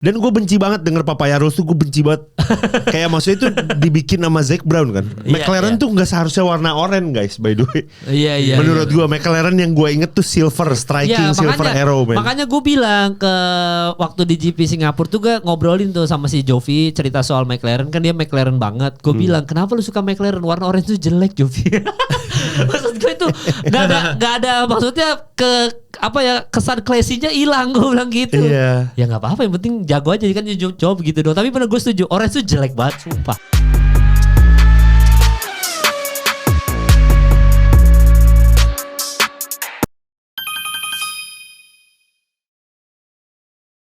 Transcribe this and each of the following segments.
Dan gue benci banget denger Papaya Rules tuh, gue benci banget. Kayak maksudnya itu dibikin sama Zac Brown kan. McLaren tuh gak seharusnya warna oranye guys, by the way. Iya. Menurut gue McLaren yang gue inget tuh silver, striking silver arrow man. Makanya gue bilang ke waktu di GP Singapura tuh gue ngobrolin tuh sama si Jovi cerita soal McLaren, kan dia McLaren banget. Gue bilang kenapa lu suka McLaren, warna orange tuh jelek Jovi. Maksud gue itu gak ada maksudnya kesan classy-nya hilang, gue bilang gitu. Iya. Ya nggak apa-apa, yang penting jago aja kan, jawab gitu dong. Tapi bener gue setuju, orange tuh jelek banget sumpah.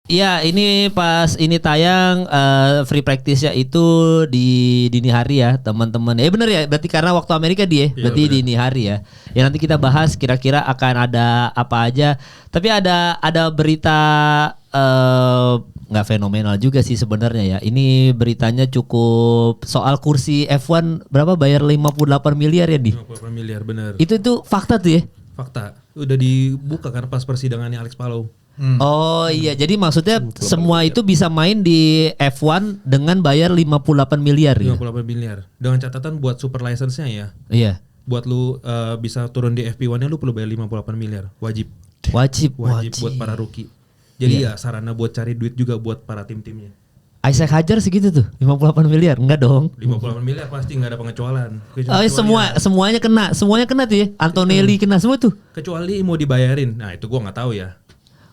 Iya, ini pas ini tayang free practice-nya itu di dini hari ya teman-teman. Bener ya, berarti karena waktu Amerika dia, berarti bener. Dini hari ya. Ya nanti kita bahas kira-kira akan ada apa aja. Tapi ada berita nggak fenomenal juga sih sebenarnya ya. Ini beritanya cukup soal kursi F1 berapa, bayar 58 miliar ya di? 58 miliar bener. Itu fakta tuh ya? Fakta. Udah dibuka kan pas persidangannya Alex Palou. Oh iya, jadi maksudnya semua itu bisa main di F1 dengan bayar 58 miliar 58 miliar. Dengan catatan buat super license-nya ya. Iya. Buat lu bisa turun di FP1-nya lu perlu bayar 58 miliar. Wajib buat para rookie. Jadi ya sarana buat cari duit juga buat para tim-timnya. Isaac Hadjar segitu tuh, 58 miliar? Enggak dong. 58 miliar pasti enggak ada pengecualian. Semuanya kena tuh ya. Antonelli kena semua tuh. Kecuali mau dibayarin. Nah, itu gua enggak tahu ya.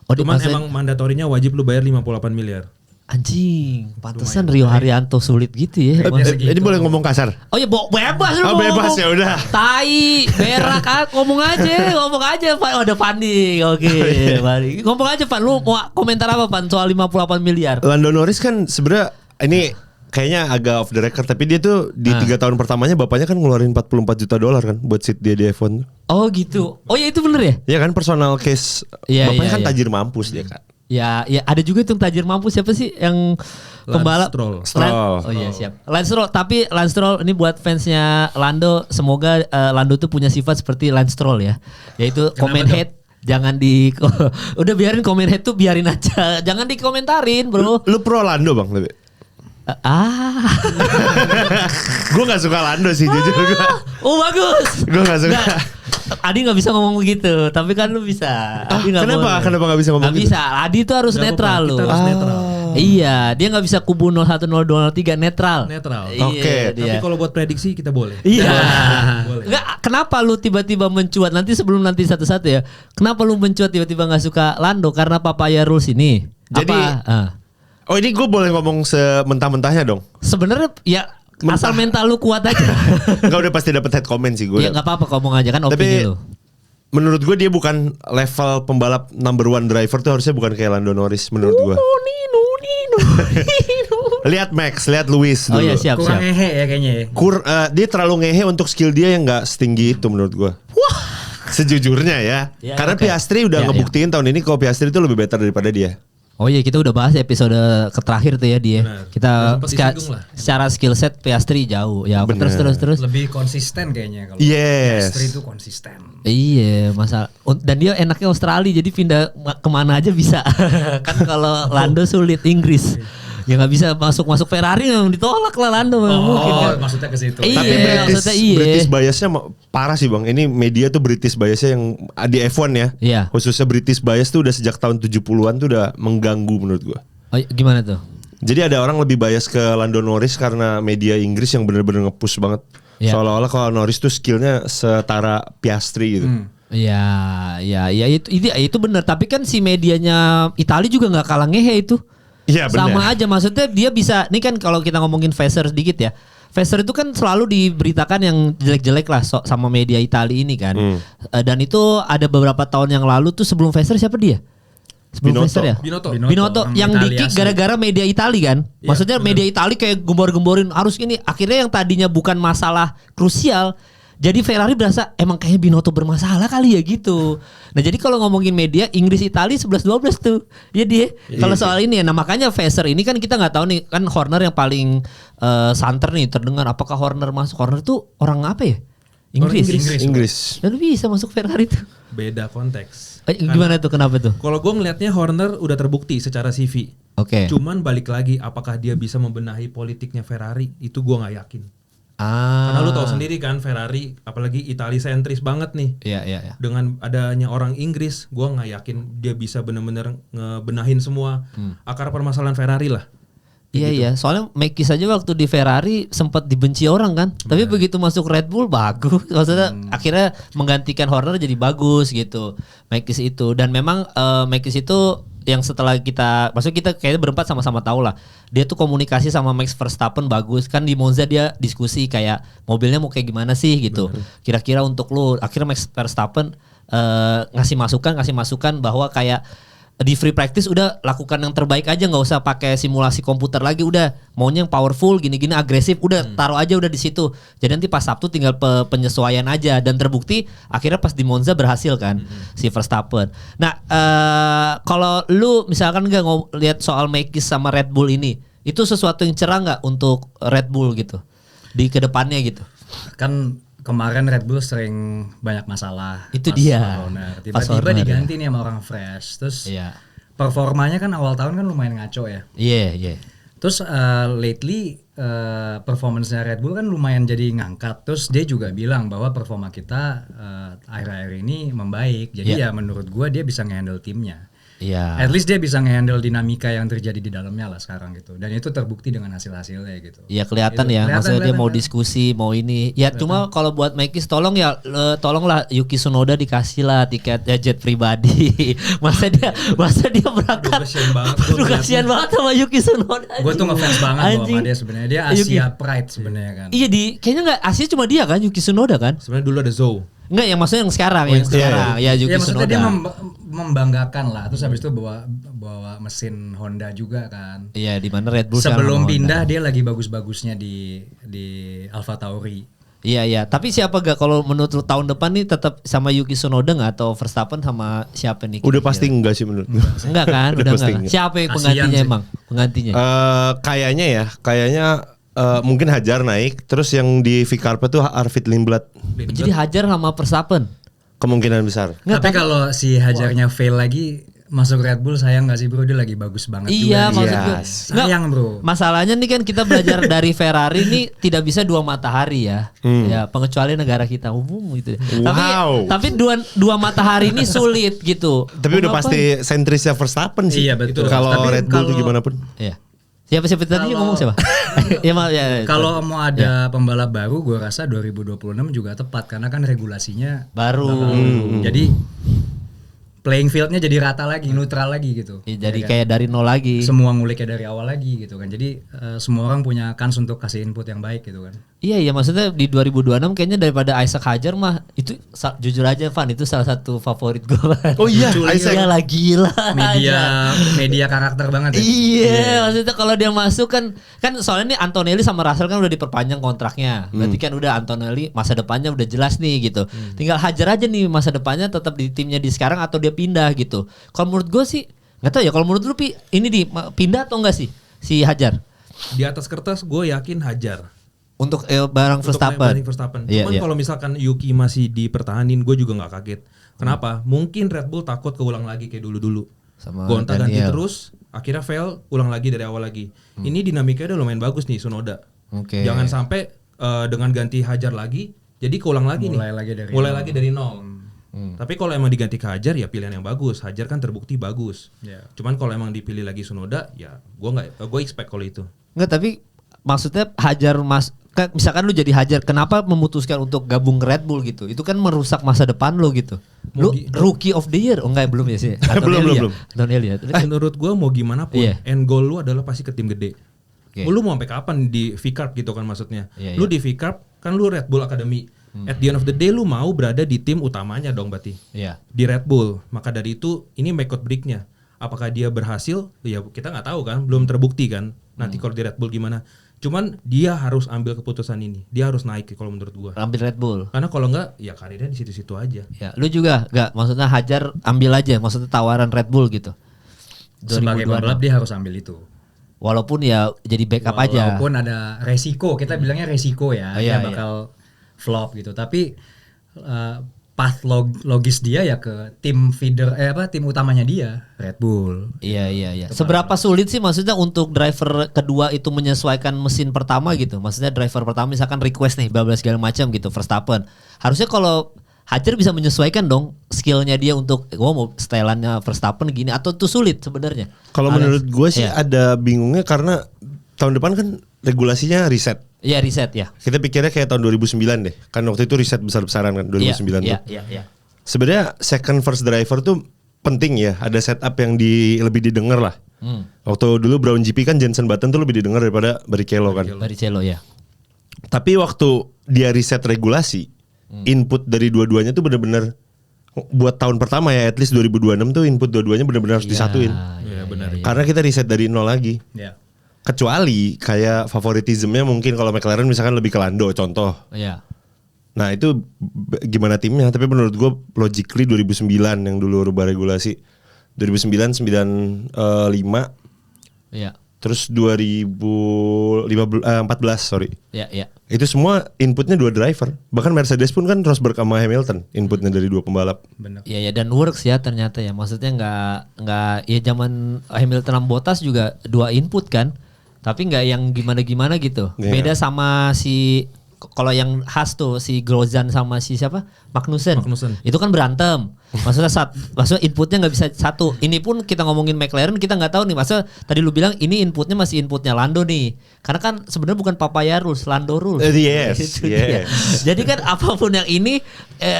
Cuman emang mandatorinya wajib lu bayar 58 miliar. Anjing, pantesan Rio Haryanto sulit gitu ya. Ini boleh ngomong kasar? Oh ya bebas lu. Oh bebas ya udah. Tai, berak ngomong aja Pak. Oh, ada Pandi. Oke, Pandi. Ngomong aja Pak, lu mau komentar apa Pak soal 58 miliar? Lando Norris kan sebenarnya ini kayaknya agak off the record, tapi dia tuh di 3 tahun pertamanya bapaknya kan ngeluarin 44 juta dolar kan buat seat dia di F1. Oh gitu. Oh ya itu bener ya? Iya kan, personal case. Bapaknya kan tajir mampus dia kan. Ya ada juga tuh tajir mampus, siapa sih yang pembalap? Stroll. Oh iya siap. Lance Stroll, tapi Lance Stroll ini buat fansnya Lando, semoga Lando tuh punya sifat seperti Lance Stroll ya. Yaitu comment hate. Jangan udah biarin comment hate tuh, biarin aja. Jangan dikomentarin, bro. Lu pro Lando bang lebih? Gue gak suka Lando sih jujur gue. Oh bagus. Gue gak suka. Adi gak bisa ngomong begitu, tapi kan lu bisa. Kenapa gak bisa ngomong gitu? Gak bisa, Adi tuh harus netral lu. Netral. Iya, dia gak bisa kubu 01, 02, 03, netral. Oke. Tapi kalau buat prediksi kita boleh. Iya. Boleh. Enggak, kenapa lu tiba-tiba mencuat sebelum nanti satu-satu ya? Kenapa lu mencuat tiba-tiba gak suka Lando? Karena Papaya Rules ini. Jadi oh ini gue boleh ngomong sementah-mentahnya dong? Sebenarnya ya asal mental lu kuat aja. Enggak, udah pasti dapat head comment sih gue. Ya gak apa-apa, ngomong aja kan opini lu. Menurut gue dia bukan level pembalap number 1 driver tuh, harusnya bukan kayak Lando Norris menurut gue. Lihat Max, lihat Lewis dulu. Oh iya siap. Kurang ngehe ya kayaknya ya. Dia terlalu ngehe untuk skill dia yang gak setinggi itu menurut gue. Wah. Sejujurnya ya. Karena Piastri udah ngebuktiin tahun ini kalau Piastri itu lebih better daripada dia. Oh iya, kita udah bahas episode terakhir tuh ya dia. Benar. Kita secara skill set Piastri jauh. Ya terus. Lebih konsisten kayaknya kalau Piastri itu konsisten. Iya, masalah. Dan dia enaknya Australia, jadi pindah kemana aja bisa. Kan kalau Lando sulit, Inggris. Ya nggak bisa masuk Ferrari, yang ditolak lah Lando. Mungkin kan. Maksudnya ke situ. Tapi British biasnya parah sih bang. Ini media tuh British biasnya yang di F1 ya. Iya. Khususnya British bias tuh udah sejak tahun 70-an tuh udah mengganggu menurut gua. Oh, gimana tuh? Jadi ada orang lebih bias ke Lando Norris karena media Inggris yang bener-bener nge-push banget. Yeah. Seolah-olah kalau Norris tuh skillnya setara Piastri gitu. Iya, itu benar. Tapi kan si medianya Italia juga nggak kalah ngehe itu. Iya benar. Sama aja, maksudnya dia bisa. Nih kan kalau kita ngomongin Vasseur sedikit ya. Vasseur itu kan selalu diberitakan yang jelek-jelek lah sama media Italia ini kan. Dan itu ada beberapa tahun yang lalu tuh sebelum Vasseur siapa dia? Sebelum Vasseur ya? Binotto yang di-kick gara-gara media Italia kan. Maksudnya media Italia kayak gembor-gemborin harus ini. Akhirnya yang tadinya bukan masalah krusial, jadi Ferrari berasa emang kayaknya Binotto bermasalah kali ya gitu. Nah jadi kalau ngomongin media Inggris Italia 11-12 tuh. Ya dia. Kalau soal ini ya, nah makanya Vasseur ini kan kita nggak tahu nih, kan Horner yang paling santer nih terdengar. Apakah Horner masuk? Horner tuh orang apa ya? Inggris. Inggris. Dan bisa masuk Ferrari tuh. Beda konteks. Gimana tuh, kenapa tuh? Kalau gue ngelihatnya Horner udah terbukti secara CV. Oke. Cuman balik lagi, apakah dia bisa membenahi politiknya Ferrari? Itu gue nggak yakin. Karena lu tahu sendiri kan Ferrari, apalagi Itali sentris banget nih. Iya. Dengan adanya orang Inggris, gue nggak yakin dia bisa bener-bener ngebenahin semua akar permasalahan Ferrari lah. Iya, soalnya Mekis aja waktu di Ferrari sempat dibenci orang kan, tapi begitu masuk Red Bull bagus, maksudnya akhirnya menggantikan Horner jadi bagus gitu, Mekis itu. Dan memang Mekis itu yang setelah maksudnya kita kayaknya berempat sama-sama tahu lah, dia tuh komunikasi sama Max Verstappen bagus kan. Di Monza dia diskusi kayak mobilnya mau kayak gimana sih gitu, kira-kira untuk lu. Akhirnya Max Verstappen ngasih masukan bahwa kayak di free practice udah lakukan yang terbaik aja, nggak usah pakai simulasi komputer lagi, udah maunya yang powerful gini-gini agresif, udah taruh aja udah di situ. Jadi nanti pas Sabtu tinggal penyesuaian aja, dan terbukti akhirnya pas di Monza berhasil kan si Verstappen. Nah kalau lu misalkan nggak lihat soal Mekis sama Red Bull ini, itu sesuatu yang cerah nggak untuk Red Bull gitu di kedepannya gitu? Kan kemarin Red Bull sering banyak masalah. Itu dia. Tiba-tiba diganti nih sama orang fresh. Terus performanya kan awal tahun kan lumayan ngaco ya. Iya. Terus lately performance-nya Red Bull kan lumayan jadi ngangkat. Terus dia juga bilang bahwa performa kita akhir-akhir ini membaik. Jadi ya menurut gua dia bisa nge-handle timnya. Iya. At least dia bisa nge-handle dinamika yang terjadi di dalamnya lah sekarang gitu. Dan itu terbukti dengan hasil-hasilnya gitu. Iya kelihatan ya. Maksudnya dia mau diskusi, mau ini. Ya cuma kalau buat Mekis tolonglah Yuki Tsunoda dikasih lah tiket jet pribadi. masa dia berangkat. Kasihan banget sama Yuki Tsunoda. Gue tuh ngefans banget sama dia sebenarnya. Dia Asia Pride sebenarnya kan. Iya kayaknya nggak Asia cuma dia kan, Yuki Tsunoda kan. Sebenarnya dulu ada Zhou. Enggak, yang maksudnya yang sekarang, ya Yuki maksudnya Tsunoda. Dia membanggakan lah. Terus habis itu bawa mesin Honda juga kan. Iya, di mana Red Bull sebelum pindah dia lagi bagus-bagusnya di Alpha Tauri. Iya. Tapi siapa gak kalau menurut lu tahun depan nih tetap sama Yuki Tsunoda nggak, atau Verstappen sama siapa nih? Udah pasti enggak sih menurut gue. Enggak kan? Udah enggak. Siapa yang penggantinya emang? Penggantinya? Kayaknya mungkin Hajar naik, terus yang di V-Carpet tuh Arvid Lindblad. Jadi Hajar sama Verstappen? Kemungkinan besar. Tapi kalau si Hajarnya fail lagi masuk Red Bull, sayang gak sih bro? Dia lagi bagus banget juga. Iya maksud gue. Sayang bro. Masalahnya nih kan kita belajar dari Ferrari nih tidak bisa dua matahari ya. Ya pengecualian negara kita umum gitu. Wow. Tapi dua matahari ini sulit gitu. Tapi udah pasti sentrisnya Verstappen sih. Iya betul. Kalau Red Bull itu gimana pun. Iya. Siapa tadi ngomong siapa? Kalau mau ada pembalap baru, gue rasa 2026 juga tepat karena kan regulasinya baru. Jadi playing fieldnya jadi rata lagi, neutral lagi gitu. Jadi kayak dari nol lagi. Semua nguliknya dari awal lagi gitu kan. Jadi semua orang punya kans untuk kasih input yang baik gitu kan. Iya maksudnya di 2026 kayaknya daripada Isaac Hajar mah itu jujur aja Van, itu salah satu favorit gue. Oh iya, Isaac lagi gila. Media karakter banget ya. Iya, maksudnya kalau dia masuk kan soalnya nih Antonelli sama Russell kan udah diperpanjang kontraknya. Berarti kan udah Antonelli masa depannya udah jelas nih gitu. Tinggal Hajar aja nih masa depannya tetap di timnya di sekarang atau dia pindah gitu. Kalau menurut gue sih nggak tahu ya. Kalau menurut lu ini pindah atau enggak sih si Hajar? Di atas kertas gue yakin Hajar. Untuk barang Verstappen. Cuman kalau misalkan Yuki masih dipertahanin, gue juga nggak kaget. Kenapa? Mungkin Red Bull takut keulang lagi kayak dulu-dulu. Gonta-ganti terus, akhirnya fail, ulang lagi dari awal lagi. Ini dinamikanya udah lumayan bagus nih Tsunoda. Jangan sampai dengan ganti Hajar lagi, jadi keulang lagi mulai lagi dari nol. Tapi kalau emang diganti ke Hajar ya pilihan yang bagus. Hajar kan terbukti bagus. Cuman kalau emang dipilih lagi Tsunoda, ya gue expect kalau itu. Enggak, tapi maksudnya Hajar misalkan lu jadi Hajar, kenapa memutuskan untuk gabung Red Bull gitu? Itu kan merusak masa depan lu gitu. Lu rookie of the year, belum ya sih? belum. Antonelli ya. Menurut gue mau gimana pun, end goal lu adalah pasti ke tim gede. Lu mau sampai kapan di V-Carb gitu kan maksudnya? Lu di V-Carb kan lu Red Bull Academy. At the end of the day lu mau berada di tim utamanya dong berarti. Di Red Bull. Maka dari itu ini make or break-nya. Apakah dia berhasil? Ya kita nggak tahu kan, belum terbukti kan. Nanti kalau di Red Bull gimana? Cuman dia harus ambil keputusan ini. Dia harus naik kalau menurut gua. Ambil Red Bull. Karena kalau enggak ya karirnya di situ-situ aja. Ya, lu juga enggak, maksudnya Hajar ambil aja, maksudnya tawaran Red Bull gitu. Sebagai pembalap dia harus ambil itu. Walaupun ya jadi backup aja. Walaupun ada resiko, kita bilangnya resiko ya. Dia bakal flop gitu. Tapi path logis dia ya ke tim feeder tim utamanya dia, Red Bull. Iya. Seberapa sulit sih maksudnya untuk driver kedua itu menyesuaikan mesin pertama gitu? Maksudnya driver pertama misalkan request nih, bla bla segala macam gitu, Verstappen. Harusnya kalau Hajar bisa menyesuaikan dong skillnya dia untuk mau stylannya Verstappen gini, atau itu sulit sebenarnya? Kalau menurut gue sih ada bingungnya karena tahun depan kan regulasinya reset. Iya reset ya. Kita pikirnya kayak tahun 2009 deh. Kan waktu itu riset besar-besaran kan 2009 tuh. Iya. Sebenarnya second first driver tuh penting ya. Ada setup yang lebih didengar lah. Waktu dulu Brown GP kan Jenson Button tuh lebih didengar daripada Barrichello kan. Barrichello ya. Tapi waktu dia riset regulasi, input dari dua-duanya tuh benar-benar buat tahun pertama ya, at least 2026 tuh input dua-duanya benar-benar harus disatuin. Iya benar. Karena kita riset dari nol lagi. Iya. Kecuali kayak favoritismnya mungkin kalau McLaren misalkan lebih ke Lando contoh. Iya. Nah itu gimana timnya? Tapi menurut gue logically 2009 yang dulu rubah regulasi 2009 95. Iya. Terus 2014 sorry. Iya. Itu semua inputnya dua driver. Bahkan Mercedes pun kan Rosberg sama Hamilton inputnya dari dua pembalap. Benar. Iya dan works ya ternyata ya. Maksudnya nggak ya zaman Hamilton sama Bottas juga dua input kan. Tapi nggak yang gimana-gimana gitu. Yeah. Beda sama si kalau yang khas tuh si Grosjean sama si siapa? Magnussen. Itu kan berantem. Maksudnya inputnya nggak bisa satu. Ini pun kita ngomongin McLaren kita nggak tahu nih. Maksudnya tadi lu bilang ini inputnya masih inputnya Lando nih. Karena kan sebenarnya bukan Papaya rules, Lando rules. Yes. Jadi kan apapun yang ini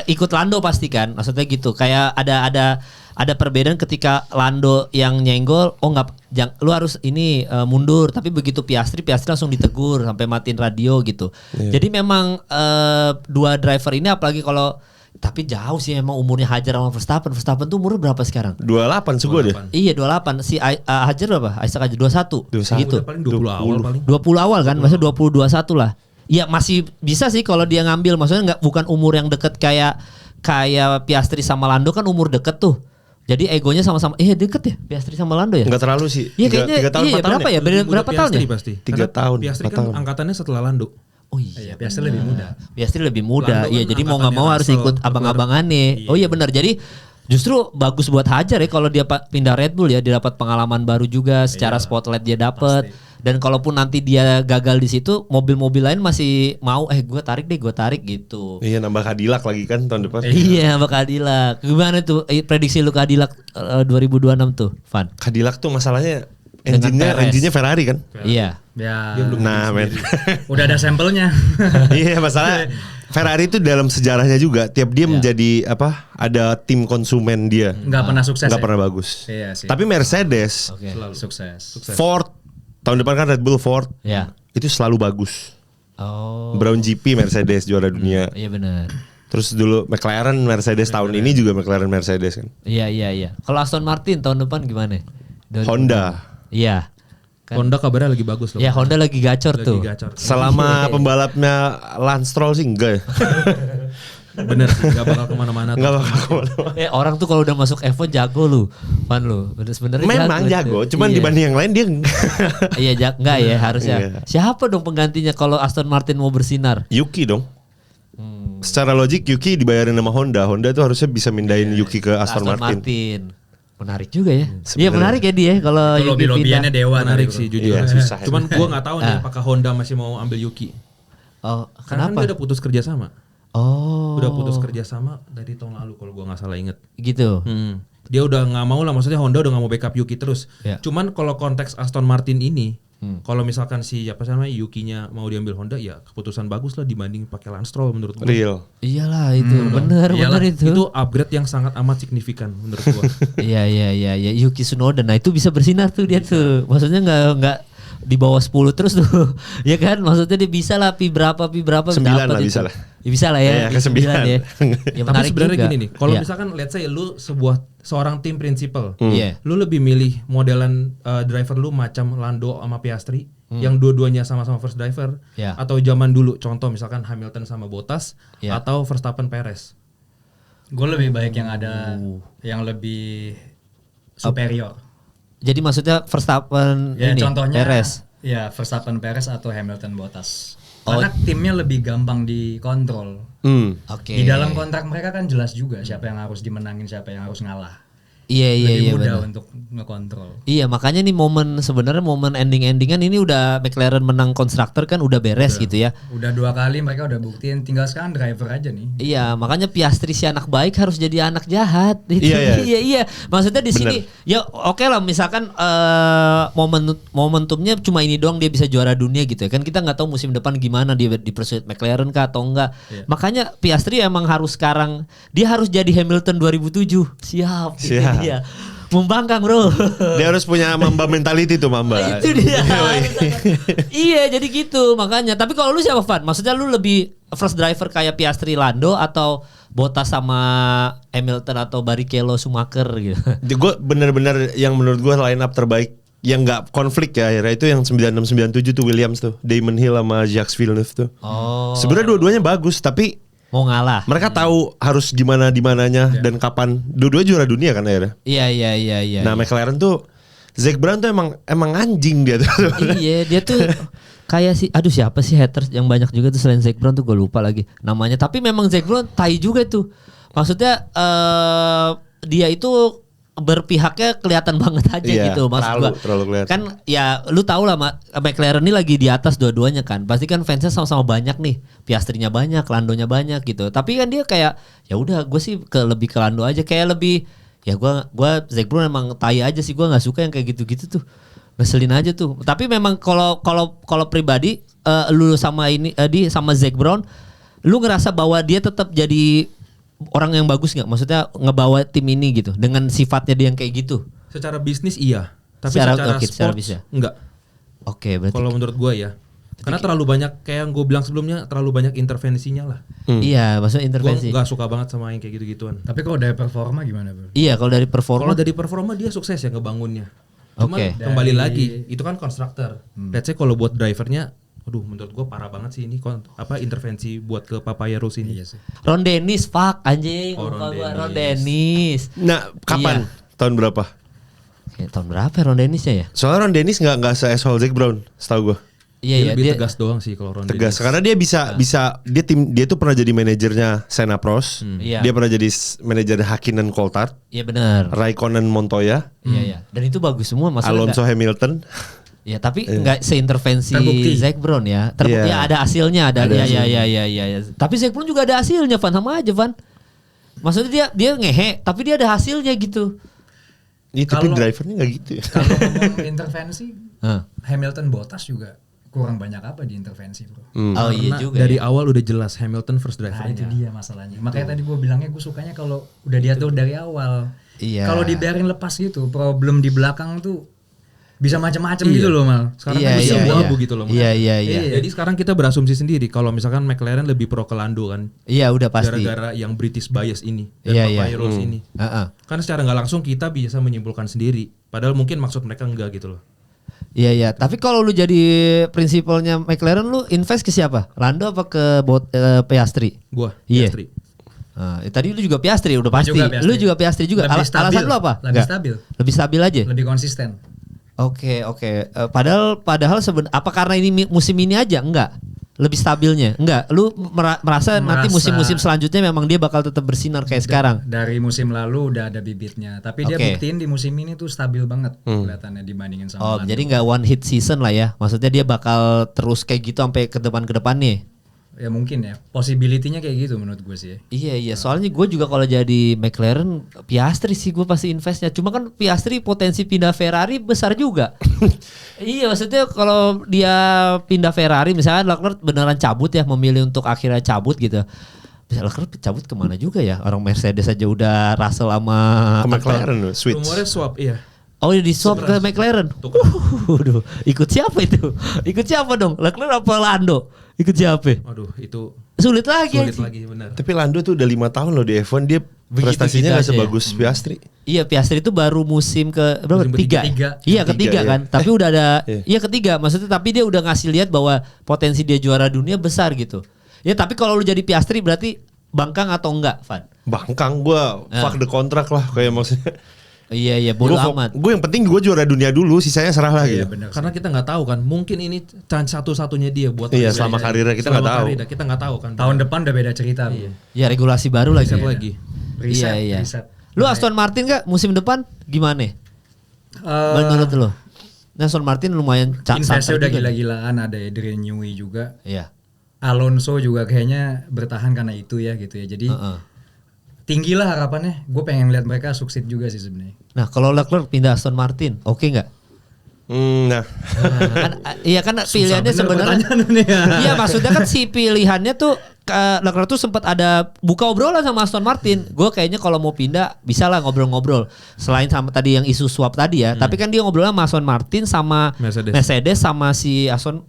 ikut Lando pasti kan. Maksudnya gitu. Kayak ada perbedaan ketika Lando yang nyenggol, lu harus ini mundur, tapi begitu Piastri langsung ditegur sampai matiin radio gitu. Yeah. Jadi memang dua driver ini apalagi kalau tapi jauh sih memang umurnya Hajar sama Verstappen. Verstappen tuh umurnya berapa sekarang? 28 sego deh. Iya 28. Si Hajar berapa? Isaac aja 21. Gitu. Paling 20 awal paling. 20 awal kan, maksudnya 20 21 lah. Ya masih bisa sih kalau dia ngambil, maksudnya bukan umur yang deket kayak Piastri sama Lando kan umur deket tuh. Jadi egonya sama-sama deket ya Piastri sama Lando ya? Enggak terlalu sih. Iya kayaknya 3 tahun 4 tahun berapa ya? Berapa tahun ya? Pasti. 3 tahun. Piastri kan angkatannya setelah Lando. Oh iya, Piastri lebih muda. Piastri lebih muda. Lando Iya, kan jadi mau nggak mau harus ikut abang-abangannya. Oh iya benar. Jadi justru bagus buat Hajar ya kalau dia pindah Red Bull ya, dia dapat pengalaman baru juga, secara spotlight dia dapat. Dan kalaupun nanti dia gagal di situ, mobil-mobil lain masih mau gue tarik gitu. Iya, nambah Cadillac lagi kan tahun depan. Iya, nambah Cadillac. Gimana tuh prediksi lu Cadillac 2026 tuh, Van? Cadillac tuh masalahnya engine-nya Ferrari kan? Iya. Ya. Nah, men. Udah ada sampelnya. Iya, masalah Ferrari itu dalam sejarahnya juga tiap dia menjadi ada tim konsumen dia. Nggak pernah sukses. Nggak pernah bagus. Iya sih. Tapi Mercedes selalu sukses. Ford tahun depan kan Red Bull Ford. Iya. Itu selalu bagus. Oh. Brown GP Mercedes juara dunia. Iya benar. Terus dulu McLaren Mercedes tahun ini juga McLaren Mercedes kan. Iya. Kalau Aston Martin tahun depan gimana? Honda. Iya. Kan. Honda kabarnya lagi bagus loh. Ya Honda lagi gacor tuh. Selama pembalapnya Lance Stroll sih enggak ya. Bener, gak bakal kemana-mana. Gak bakal kemana-mana. Orang tuh kalau udah masuk F1 jago lu, Van lu. Sebenarnya memang jago, cuman dibanding yang lain dia iya enggak ya harusnya. Iya. Siapa dong penggantinya kalau Aston Martin mau bersinar? Yuki dong. Secara logik Yuki dibayarin sama Honda. Honda tuh harusnya bisa mindahin Yuki ke Aston Martin. Menarik juga ya. Iya menarik ya dia kalau Yuki lobby-lobbiannya dewa menarik sih jujur. Iya, susah. Cuman gua nggak tahu nih apakah Honda masih mau ambil Yuki. Oh, karena kan dia udah putus kerja sama. Oh. Udah putus kerja sama dari tahun lalu kalau gua nggak salah inget. Gitu. Dia udah nggak mau lah, maksudnya Honda udah nggak mau backup Yuki terus. Ya. Cuman kalau konteks Aston Martin ini, kalau misalkan Yukinya mau diambil Honda, ya keputusan bagus lah dibanding pakai Lance Stroll menurut gua. Real. Iyalah itu, bener itu. Itu upgrade yang sangat amat signifikan menurut gua. Iya. Yuki Tsunoda, nah itu bisa bersinar tuh dia tuh. Maksudnya nggak di bawah 10 terus tuh. Ya kan? Maksudnya dia bisa lah pi berapa 9 lah bisa lah. Ya, bisa lah ya. Ke 9 ya. Ya tapi sebenarnya gini nih, kalau ya. misalkan let's say lu seorang tim principal, Iya. lu lebih milih modelan driver lu macam Lando sama Piastri yang dua-duanya sama-sama first driver, atau zaman dulu contoh misalkan Hamilton sama Bottas, atau Verstappen Perez. Gue lebih baik yang ada yang lebih superior. Jadi maksudnya Verstappen Ya ini contohnya Perez. Ya Verstappen Perez atau Hamilton Bottas. Karena timnya lebih gampang dikontrol. Oke. Di dalam kontrak mereka kan jelas juga siapa yang harus dimenangin, siapa yang harus ngalah. Iya Lebih mudah benar. untuk ngekontrol. Iya makanya nih sebenarnya momen endingan ini udah McLaren menang konstruktor kan udah beres gitu ya. Udah 2 kali mereka udah buktiin, tinggal sekarang driver aja nih. Iya makanya Piastri si anak baik harus jadi anak jahat. Iya. Maksudnya di sini ya oke lah misalkan momentumnya cuma ini doang dia bisa juara dunia gitu ya kan kita nggak tahu musim depan gimana dia di pursuit McLaren kah atau enggak. Makanya Piastri emang harus sekarang dia harus jadi Hamilton 2007. Siap. Iya. Membangkang bro. Dia harus punya Mamba mentality tuh Mamba. Itu dia. Iya jadi gitu makanya. Tapi kalau lu siapa Van? Maksudnya lu lebih first driver kayak Piastri Lando atau Bottas sama Hamilton atau Barrichello Schumacher gitu? Gue bener-bener yang menurut gue line up terbaik yang nggak konflik ya akhirnya itu yang 9697 tuh Williams tuh Damon Hill sama Jacques Villeneuve tuh. Sebenarnya dua-duanya bagus tapi mau ngalah. Mereka tahu harus gimana di mananya dan kapan. Dua-duanya juara dunia kan akhirnya. Iya. Nah, McLaren tuh Zac Brown tuh emang anjing dia tuh. Iya, dia tuh kayak siapa sih haters yang banyak juga tuh selain Zac Brown tuh gue lupa lagi namanya. Tapi memang Zac Brown tai juga tuh. Maksudnya dia itu berpihaknya kelihatan banget aja gitu maksud terlalu kelihatan. Kan ya lu tau lah McLaren ini lagi di atas dua-duanya kan pasti kan fansnya sama-sama banyak nih Piastrinya banyak Landonya banyak gitu tapi kan dia kayak ya udah gue sih lebih ke Lando aja kayak lebih ya gue Zac Brown emang tai aja sih gue nggak suka yang kayak gitu-gitu tuh ngeselin aja tuh tapi memang kalau pribadi lu sama sama Zac Brown lu ngerasa bahwa dia tetap jadi orang yang bagus nggak? Maksudnya ngebawa tim ini gitu dengan sifatnya dia yang kayak gitu. Secara bisnis iya, tapi secara sports enggak. Oke, berarti kalau menurut gua ya. Karena terlalu banyak kayak yang gue bilang sebelumnya terlalu banyak intervensinya lah. Iya, maksudnya intervensi. Gue gak suka banget sama yang kayak gitu-gituan. Tapi kalau dari performa gimana bro? Iya, kalau dari performa dia sukses ya ngebangunnya. Cuma kembali lagi itu kan konstruktor. Let's say kalau buat drivernya aduh menurut gue parah banget sih ini intervensi buat ke Papaya Rose ini. Iya sih. Ron Dennis anjing. Ron Dennis. Nah, kapan? Iya. Tahun berapa? Kayak tahun berapa Ron Dennisnya ya? Soalnya Ron Dennis nggak se-asshole Zac Brown, setahu gue. Iya, dia tegas doang sih kalau Ron Dennis. Tegas karena dia bisa dia tuh pernah jadi manajernya Senna Prost. Dia pernah jadi manajer Hakkinen Coulthard. Iya benar. Raikkonen Montoya. Iya. Dan itu bagus semua masalah. Alonso Hamilton. Ya tapi nggak seintervensi Zac Brown ya. Terbukti ada hasilnya ada. Ya. Tapi Zac Brown juga ada hasilnya Van sama aja Van. Maksudnya dia ngehe tapi dia ada hasilnya gitu. Iya tapi drivernya nggak gitu ya. Kalau ngomong intervensi Hamilton Bottas juga kurang banyak apa di intervensi bro. Oh iya juga. Dari awal udah jelas Hamilton first drivernya. Nah, itu dia masalahnya. Makanya tadi gue bilangnya gue sukanya kalau udah diatur dari awal. Iya. Kalau dibiarin lepas gitu, problem di belakang tuh bisa macam-macam gitu loh mal. Sekarang kan bisa abu-abu gitu loh. Iya. Jadi sekarang kita berasumsi sendiri kalau misalkan McLaren lebih pro ke Lando kan. Iya udah pasti. Gara-gara yang British bias ini dan Papaya Rose ini. Kan secara nggak langsung kita bisa menyimpulkan sendiri. Padahal mungkin maksud mereka enggak gitu loh. Iya. Tapi kalau lu jadi prinsipalnya McLaren lu invest ke siapa? Lando apa ke Piastri? Gua Piastri. Tadi lu juga Piastri udah pasti. Lu juga Piastri juga. Alasan lu apa? Lebih stabil aja. Lebih konsisten. Oke. Padahal apa karena ini musim ini aja enggak? Lebih stabilnya? Enggak. Lu merasa nanti musim-musim selanjutnya memang dia bakal tetap bersinar kayak sekarang. Dari musim lalu udah ada bibitnya, tapi dia buktiin di musim ini tuh stabil banget kelihatannya dibandingin sama Lando. Jadi enggak one hit season lah ya. Maksudnya dia bakal terus kayak gitu sampai ke depan nih. Ya mungkin ya, possibility-nya kayak gitu menurut gue sih. Iya, soalnya gue juga kalau jadi McLaren Piastri sih gue pasti investnya. Cuma kan Piastri potensi pindah Ferrari besar juga. Iya, maksudnya kalau dia pindah Ferrari misalnya Leclerc beneran cabut ya, memilih untuk akhirnya cabut gitu. Bisa Leclerc cabut kemana juga ya? Orang Mercedes aja udah Russell sama ke McLaren loh, switch. Rumornya swap iya. Oh ya di swap ke McLaren. Ikut siapa itu? Ikut siapa dong? Leclerc apa Lando? Ikut siapa? Aduh itu sulit lagi benar. Tapi Lando tuh udah 5 tahun loh di F1 dia prestasinya gak sebagus Piastri. Iya Piastri itu baru musim ke berapa? Tiga. Iya ketiga kan. Tapi udah ada ketiga maksudnya tapi dia udah ngasih lihat bahwa potensi dia juara dunia besar gitu. Ya tapi kalau lu jadi Piastri berarti bangkang atau enggak, Van? Bangkang gua fuck the contract lah kayak maksudnya. Iya bodo amat. Gue yang penting gue juara dunia dulu, sisanya serah lah gitu. Karena kita nggak tahu kan, mungkin ini chance satu-satunya dia buat selama karirnya kita nggak tahu. Kita nggak tahu kan. Tahun depan udah beda cerita. Ya regulasi baru lagi. Riset. Lu Aston Martin gak musim depan gimana? Menurut lu? Aston Martin lumayan investnya udah gila-gilaan, ada Adrian Newey juga. Iya. Alonso juga kayaknya bertahan karena itu ya gitu ya. Jadi tinggi lah harapannya. Gue pengen lihat mereka sukses juga sih sebenarnya. Nah kalau Leclerc pindah Aston Martin, oke nggak? Iya kan pilihannya sebenarnya. Iya maksudnya kan si pilihannya tuh Leclerc tuh sempat ada buka obrolan sama Aston Martin. Gue kayaknya kalau mau pindah bisa lah ngobrol-ngobrol. Selain sama tadi yang isu swap tadi ya, tapi kan dia ngobrol sama Aston Martin sama Mercedes sama si Aston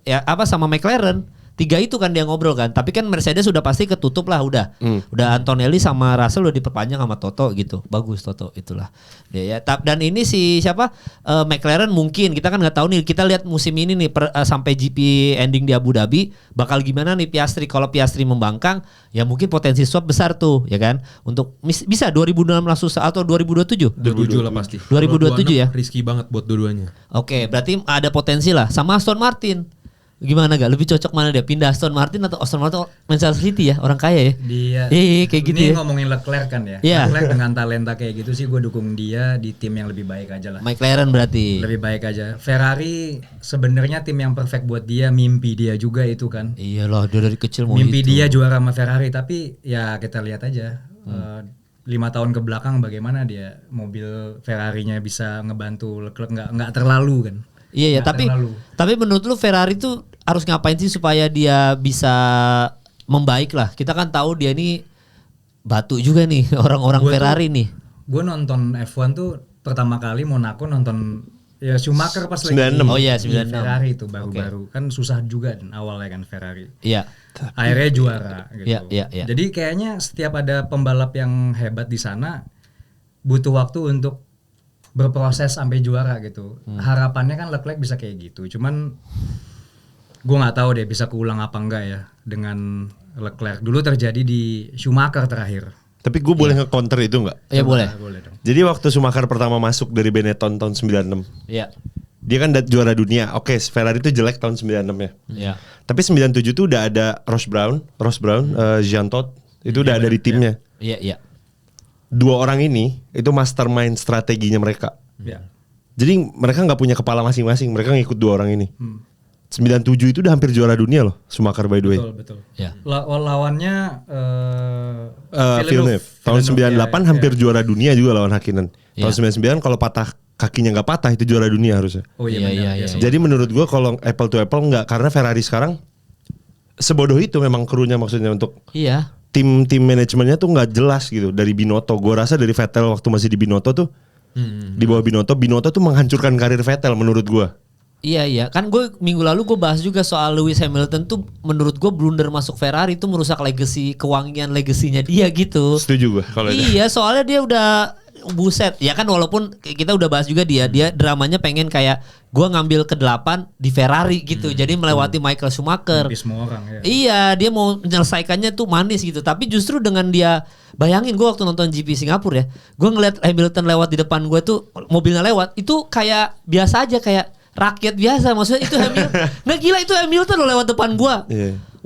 sama McLaren. 3 itu kan dia ngobrol kan. Tapi kan Mercedes sudah pasti ketutup lah udah. Udah Antonelli sama Russell udah diperpanjang sama Toto gitu. Bagus Toto itulah. Dia ya. Dan ini si siapa? McLaren mungkin kita kan nggak tahu nih. Kita lihat musim ini nih sampai GP ending di Abu Dhabi bakal gimana nih Piastri. Kalau Piastri membangkang ya mungkin potensi swap besar tuh ya kan. Untuk bisa 2016 atau 2027? 2027 lah pasti. 2027 ya. Risky banget buat dua-duanya. Oke, berarti ada potensi lah sama Aston Martin. Gimana gak? Lebih cocok mana dia? Pindah Aston Martin atau Aston Martin Manchester City ya? Orang kaya ya? Dia kayak gitu ini ya. ngomongin Leclerc kan ya. Leclerc dengan talenta kayak gitu sih gue dukung dia di tim yang lebih baik aja lah. McLaren berarti. Lebih baik aja. Ferrari sebenarnya tim yang perfect buat dia, mimpi dia juga itu kan. Iyalah dia dari kecil mau mimpi itu. Dia juara sama Ferrari tapi ya kita lihat aja 5 tahun ke belakang bagaimana dia mobil Ferrarinya bisa ngebantu Leclerc nggak terlalu kan. Iya tapi menurut lu Ferrari tuh harus ngapain sih supaya dia bisa membaik lah? Kita kan tahu dia ini batu juga nih orang-orang Ferrari nih. Gue nonton F1 tuh pertama kali Monaco nonton ya Schumacher pas 96. lagi 96. Ferrari itu baru-baru kan susah juga dan awalnya kan Ferrari. Iya. Akhirnya juara gitu. Iya. Jadi kayaknya setiap ada pembalap yang hebat di sana butuh waktu untuk berproses sampai juara gitu. Harapannya kan Leclerc bisa kayak gitu. Cuman gue nggak tahu deh bisa keulang apa enggak ya dengan Leclerc. Dulu terjadi di Schumacher terakhir. Tapi gue boleh nge-counter itu nggak? Iya boleh dong. Jadi waktu Schumacher pertama masuk dari Benetton tahun 96. Iya. Dia kan juara dunia. Oke, Ferrari itu jelek tahun 96 ya. Iya. Tapi 97 tuh udah ada Ross Brown, Jean Todt itu udah ada di timnya. Iya. 2 orang ini itu mastermind strateginya mereka. Ya. Jadi mereka nggak punya kepala masing-masing, mereka ngikut 2 orang ini. 97 itu udah hampir juara dunia loh, Schumacher by the way. Betul. Ya. Lawannya Villeneuve. Tahun 98 hampir juara dunia juga lawan Hakkinen. Ya. Tahun 99 kalau patah kakinya nggak patah itu juara dunia harusnya. Oh iya. Jadi menurut gua kalau apple to apple nggak, karena Ferrari sekarang sebodoh itu memang krunya maksudnya untuk tim manajemennya tuh nggak jelas gitu dari Binotto. Gue rasa dari Vettel waktu masih di Binotto tuh di bawah Binotto tuh menghancurkan karir Vettel menurut gue. Iya kan gue minggu lalu gue bahas juga soal Lewis Hamilton tuh menurut gue blunder masuk Ferrari itu merusak kewangian legasinya dia gitu. Setuju gue kalau itu. Iya soalnya dia udah buset ya kan, walaupun kita udah bahas juga dia dramanya pengen kayak gue ngambil ke-8 di Ferrari gitu, jadi melewati Michael Schumacher. Semua orang ya. Iya dia mau menyelesaikannya tuh manis gitu, tapi justru dengan dia bayangin gue waktu nonton GP Singapura ya, gue ngeliat Hamilton lewat di depan gue tuh, mobilnya lewat itu kayak biasa aja, kayak rakyat biasa, maksudnya itu Hamilton. Nggak gila itu Hamilton loh lewat depan gue.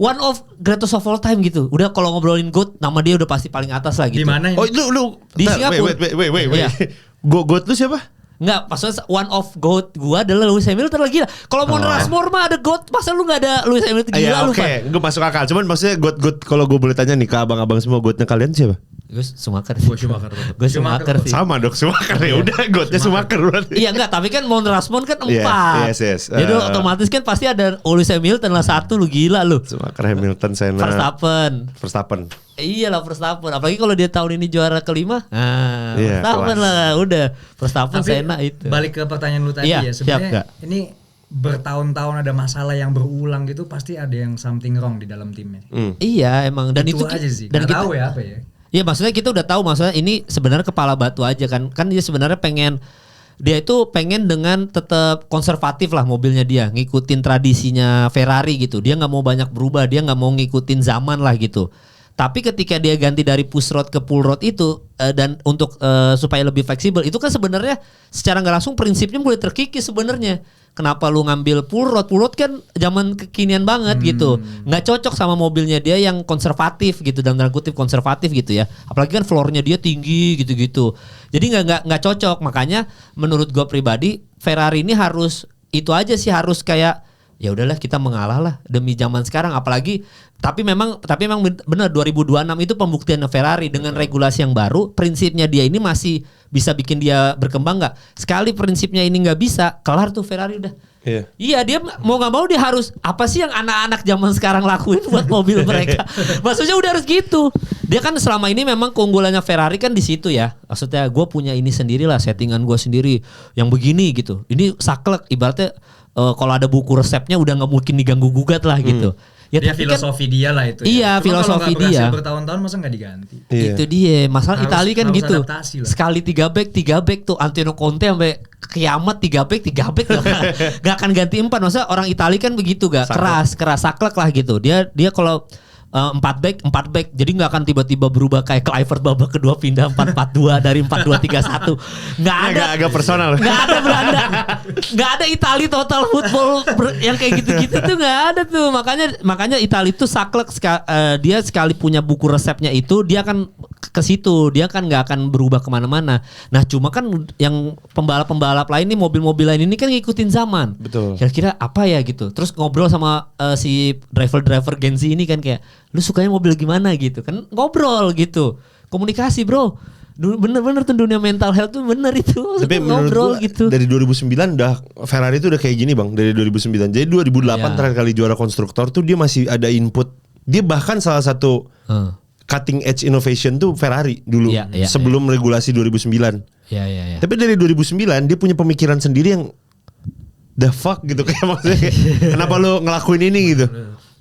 One of greatest of all time gitu. Udah kalau ngobrolin GOAT, nama dia udah pasti paling atas lah gitu. Di mana? Oh lu di Singapura. Wait. GOAT lu siapa? Enggak, maksudnya one of GOAT gua adalah Lewis Hamilton lagi lah. Kalau mau Rushmore mah ada GOAT, masa lu enggak ada Lewis Hamilton, gila lu, Oke, gue masuk akal. Cuman maksudnya GOAT kalau gue boleh tanya nih ke abang-abang semua, GOAT-nya kalian siapa? Gue Schumacher. Gue Schumacher sih. Sama dong, Schumacher ya udah GOAT-nya Schumacher berarti. Iya enggak, tapi kan Mount Rushmore kan 4. Yes. Jadi otomatis kan pasti ada Lewis Hamilton lah 1, lu gila lu. Schumacher, Hamilton, Senna. Verstappen. Iyalah Verstappen, apalagi kalau dia tahun ini juara kelima. Nah, iya, Verstappen lah, udah Verstappen, Senna itu. Balik ke pertanyaan lu tadi iya, ya, sebenarnya ini bertahun-tahun ada masalah yang berulang gitu, pasti ada yang something wrong di dalam timnya. Iya emang, dan itu aja sih. Dan kita tahu ya apa ya. Iya maksudnya kita udah tahu, maksudnya ini sebenarnya kepala batu aja kan dia sebenarnya pengen dengan tetap konservatif lah mobilnya dia, ngikutin tradisinya Ferrari gitu. Dia nggak mau banyak berubah, dia nggak mau ngikutin zaman lah gitu. Tapi ketika dia ganti dari push rod ke pull rod itu dan untuk supaya lebih fleksibel, itu kan sebenarnya secara nggak langsung prinsipnya mulai terkikis sebenarnya. Kenapa lu ngambil pull rod? Pull rod kan zaman kekinian banget gitu. Nggak cocok sama mobilnya dia yang konservatif gitu, dalam tanda kutip konservatif gitu ya. Apalagi kan floornya dia tinggi gitu-gitu. Jadi nggak cocok. Makanya menurut gue pribadi Ferrari ini harus itu aja sih, harus kayak ya udahlah kita mengalah lah demi zaman sekarang. Apalagi tapi memang benar 2026 itu pembuktian Ferrari dengan regulasi yang baru. Prinsipnya dia ini masih bisa bikin dia berkembang nggak? Sekali prinsipnya ini nggak bisa, kelar tuh Ferrari udah. Iya dia mau nggak mau dia harus apa sih yang anak-anak zaman sekarang lakuin buat mobil mereka? Maksudnya udah harus gitu. Dia kan selama ini memang keunggulannya Ferrari kan di situ ya. Maksudnya gue punya ini sendiri lah, settingan gue sendiri yang begini gitu. Ini saklek ibaratnya kalau ada buku resepnya udah nggak mungkin diganggu gugat lah gitu. Ya, dia filosofi kan, dia lah itu. Iya, filosofi dia. Bertahun-tahun masa nggak diganti? Itu dia. Masalah Italia kan gitu. Sekali 3 back tuh Antonio Conte sampai kiamat 3 back gak akan ganti 4. Maksudnya orang Italia kan begitu gak keras saklek lah gitu. Dia kalau 4 back jadi nggak akan tiba-tiba berubah kayak Kluivert babak kedua pindah 4-4-2 dari 4-2-3-1 nggak ada, agak personal, nggak ada Belanda, nggak ada Italia total football yang kayak gitu-gitu tuh nggak ada tuh. Makanya Italia itu saklek dia sekali punya buku resepnya itu dia akan ke situ, dia kan nggak akan berubah kemana-mana. Nah cuma kan yang pembalap lain nih, mobil-mobil lain ini kan ngikutin zaman. Betul. Kira-kira apa ya gitu. Terus ngobrol sama si driver Genzi ini kan kayak, lu sukanya mobil gimana gitu kan, ngobrol gitu, komunikasi bro. Bener-bener tuh dunia mental health tuh bener itu. Tapi ngobrol gua, gitu. Dari 2009 Ferrari itu udah kayak gini bang, dari 2009. Jadi 2008 terakhir kali juara konstruktor tuh dia masih ada input. Dia bahkan salah satu cutting edge innovation tuh Ferrari dulu sebelum regulasi 2009. Tapi dari 2009 dia punya pemikiran sendiri yang the fuck gitu kayak maksudnya kenapa lu ngelakuin ini gitu.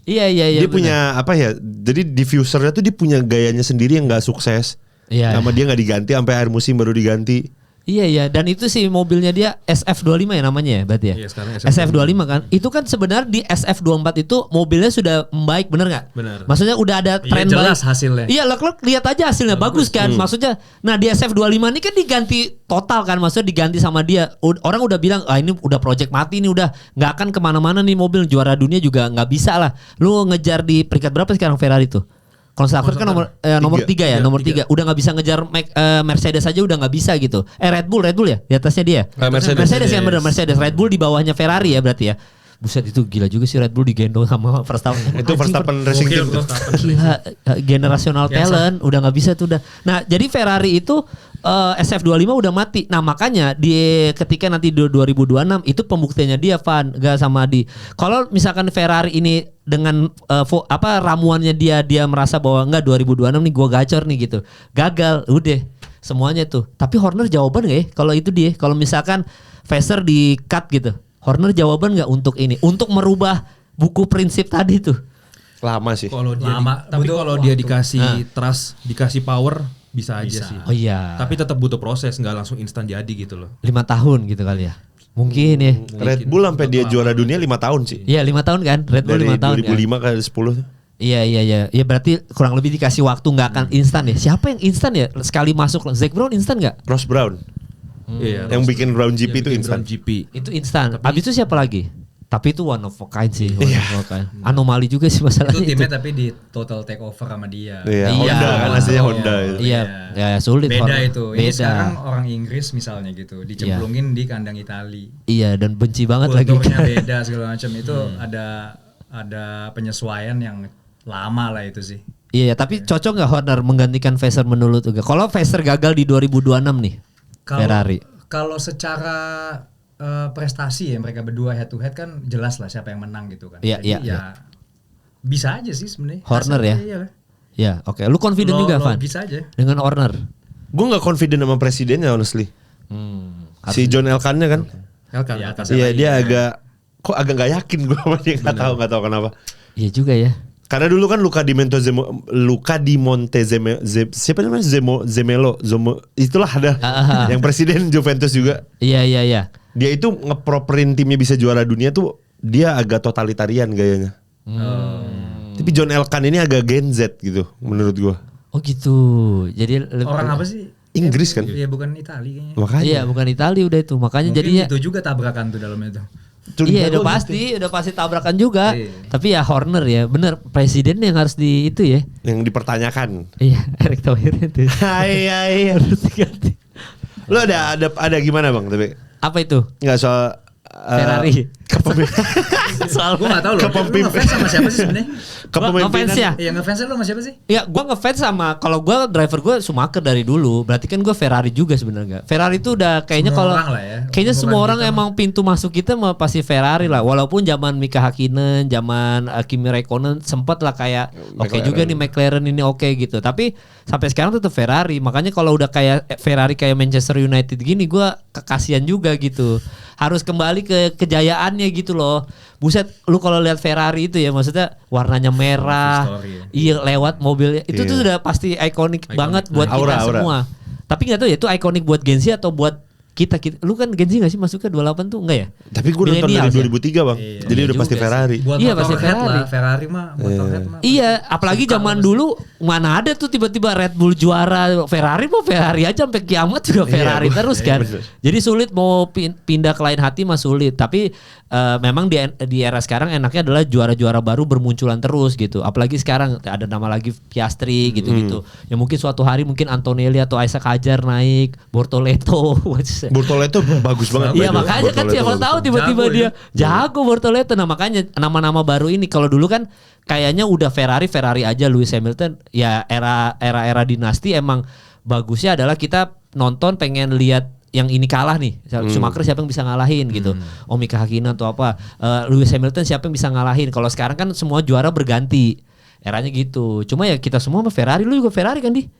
Iya. Dia punya apa ya? Jadi diffusernya tuh dia punya gayanya sendiri yang nggak sukses. Nama dia nggak diganti sampai akhir musim baru diganti. Iya, dan itu sih mobilnya dia SF25 ya namanya ya berarti ya. Iya, sekarang SF25 kan. Itu kan sebenarnya di SF24 itu mobilnya sudah membaik, bener nggak? Bener. Maksudnya udah ada tren jelas baik. Hasilnya. Iya, Leclerc lihat aja hasilnya bagus kan. Maksudnya, nah di SF25 ini kan diganti total kan. Maksudnya diganti sama dia. Orang udah bilang, ini udah project mati nih, udah nggak akan kemana-mana nih mobil, juara dunia juga nggak bisa lah. Lu ngejar di peringkat berapa sekarang Ferrari tuh? Konstruktor kan nomor 3 ya, nomor 3. Udah nggak bisa ngejar Mercedes aja udah nggak bisa gitu. Red Bull ya di atasnya dia. Mercedes ya benar, Mercedes. Red Bull di bawahnya Ferrari ya berarti ya. Buset itu gila juga sih Red Bull digendong sama Verstappen. Itu Verstappen Racing Team. Gila, generational talent udah nggak bisa tuh udah. Nah jadi Ferrari itu SF25 udah mati. Nah makanya ketika nanti 2026 itu pembuktiannya dia Van gak sama di. Kalau misalkan Ferrari ini dengan ramuannya dia merasa bahwa enggak 2026 nih gue gacor nih gitu. Gagal udah semuanya tuh. Tapi Horner jawaban gak ya kalau itu dia? Kalau misalkan Vasseur di cut gitu. Horner jawaban nggak untuk ini, untuk merubah buku prinsip tadi tuh? Lama sih. Kalau dia tapi kalau dia dikasih trust, dikasih power bisa aja sih. Oh iya. Tapi tetap butuh proses, nggak langsung instan jadi gitu loh. 5 tahun gitu kali ya. Mungkin ya. Red Bull sampai dia juara dunia 5 tahun sih. Iya 5 tahun kan. Red Bull 5 tahun. 2005 kan 10. Iya. Ya berarti kurang lebih dikasih waktu, nggak akan instan ya. Siapa yang instan ya? Sekali masuk Zac Brown instan nggak? Ross Brown. Iya, yang bikin Brown GP itu instan. Itu instan. Abis itu siapa lagi? Tapi itu one of a kind sih. Anomali juga sih masalahnya. Itu timnya tapi di total take over sama dia. Iya. Honda kan aslinya Honda. Iya. Ya sulit. Beda itu. Ini sekarang orang Inggris misalnya gitu, dicemplungin di kandang Itali. Iya dan benci banget lagi. Kulturnya beda segala macam itu ada penyesuaian yang lama lah itu sih. Iya, tapi cocok nggak Horner menggantikan Vasseur menurut Uga? Kalau Vasseur gagal di 2026 nih. Ferrari. Kalau secara prestasi ya mereka berdua head to head kan jelas lah siapa yang menang gitu kan. Jadi bisa aja sih sebenarnya. Horner ya. Ya, oke. Lu confident juga Van? Bisa aja. Dengan Horner. Gue nggak confident sama presidennya honestly. Si John Elkannya kan. Iya dia agak nggak yakin gue sama dia, nggak tahu kenapa. Iya juga ya. Karena dulu kan Luca Di Montezemolo, siapa namanya Zemelo, itulah ada yang presiden Juventus juga. Iya. Dia itu ngeproperin timnya bisa juara dunia tuh dia agak totalitarian gayanya. Tapi John Elkann ini agak Gen Z gitu menurut gua. Oh gitu. Jadi orang apa sih? Inggris kan? Iya bukan Itali kayaknya. Makanya. Iya bukan Itali udah itu. Makanya mungkin jadinya itu juga tabrakan tuh dalamnya tuh. Iya udah pasti tabrakan juga. Tapi ya Horner ya, bener presiden yang harus di itu ya. Yang dipertanyakan. Iya, Erick Thohir itu. Iya. Harus diganti. Lu ada gimana bang? Tapi apa itu? Enggak soal Ferrari. Soal gue gak tau loh. Lu ngefans sama siapa sih sebenarnya? Ngefans ya? Iya ngefans lu sama siapa sih? Ya gue ngefans sama, kalau gue driver gue Schumacher dari dulu. Berarti kan gue Ferrari juga sebenarnya. Ferrari itu udah kayaknya kalau kayaknya semua orang emang pintu masuk kita mah pasti Ferrari lah. Walaupun zaman Mika Hakkinen, zaman Kimi Räikkönen sempat lah kayak oke juga nih McLaren ini oke gitu. Tapi sampai sekarang tetap Ferrari. Makanya kalau udah kayak Ferrari kayak Manchester United gini gue kekasian juga gitu. Harus kembali ke kejayaannya gitu loh. Buset, lu kalau lihat Ferrari itu ya maksudnya warnanya merah. Iya, lewat mobilnya. Itu tuh udah pasti ikonik banget buat kita semua. Tapi enggak tahu ya itu ikonik buat Gen Z atau buat kita. Lu kan Gen Z gak sih masuknya 28 tuh enggak ya? Tapi gue nonton dari 2003 bang. Iya, jadi udah pasti Ferrari. Iya pasti Ferrari. Ferrari mah motorhead mah. Iya, apalagi zaman dulu mana ada tuh tiba-tiba Red Bull juara, Ferrari mau Ferrari aja sampai kiamat juga Ferrari terus kan. Jadi sulit mau pindah ke lain hati mah sulit. Tapi memang di era sekarang enaknya adalah juara-juara baru bermunculan terus gitu. Apalagi sekarang ada nama lagi Piastri gitu-gitu. Ya mungkin suatu hari mungkin Antonelli atau Isaac Hadjar naik, Bortoleto. Bortoleto bagus banget. Iya makanya kan siapa tahu tiba-tiba dia jago Bortoleto. Nah makanya nama-nama baru ini kalau dulu kan kayaknya udah Ferrari aja. Lewis Hamilton ya era dinasti emang bagusnya adalah kita nonton pengen lihat yang ini kalah nih. Schumacher siapa yang bisa ngalahin gitu. Mika Hakkinen atau apa. Lewis Hamilton siapa yang bisa ngalahin. Kalau sekarang kan semua juara berganti. Eranya gitu. Cuma ya kita semua sama Ferrari. Lu juga Ferrari kan di?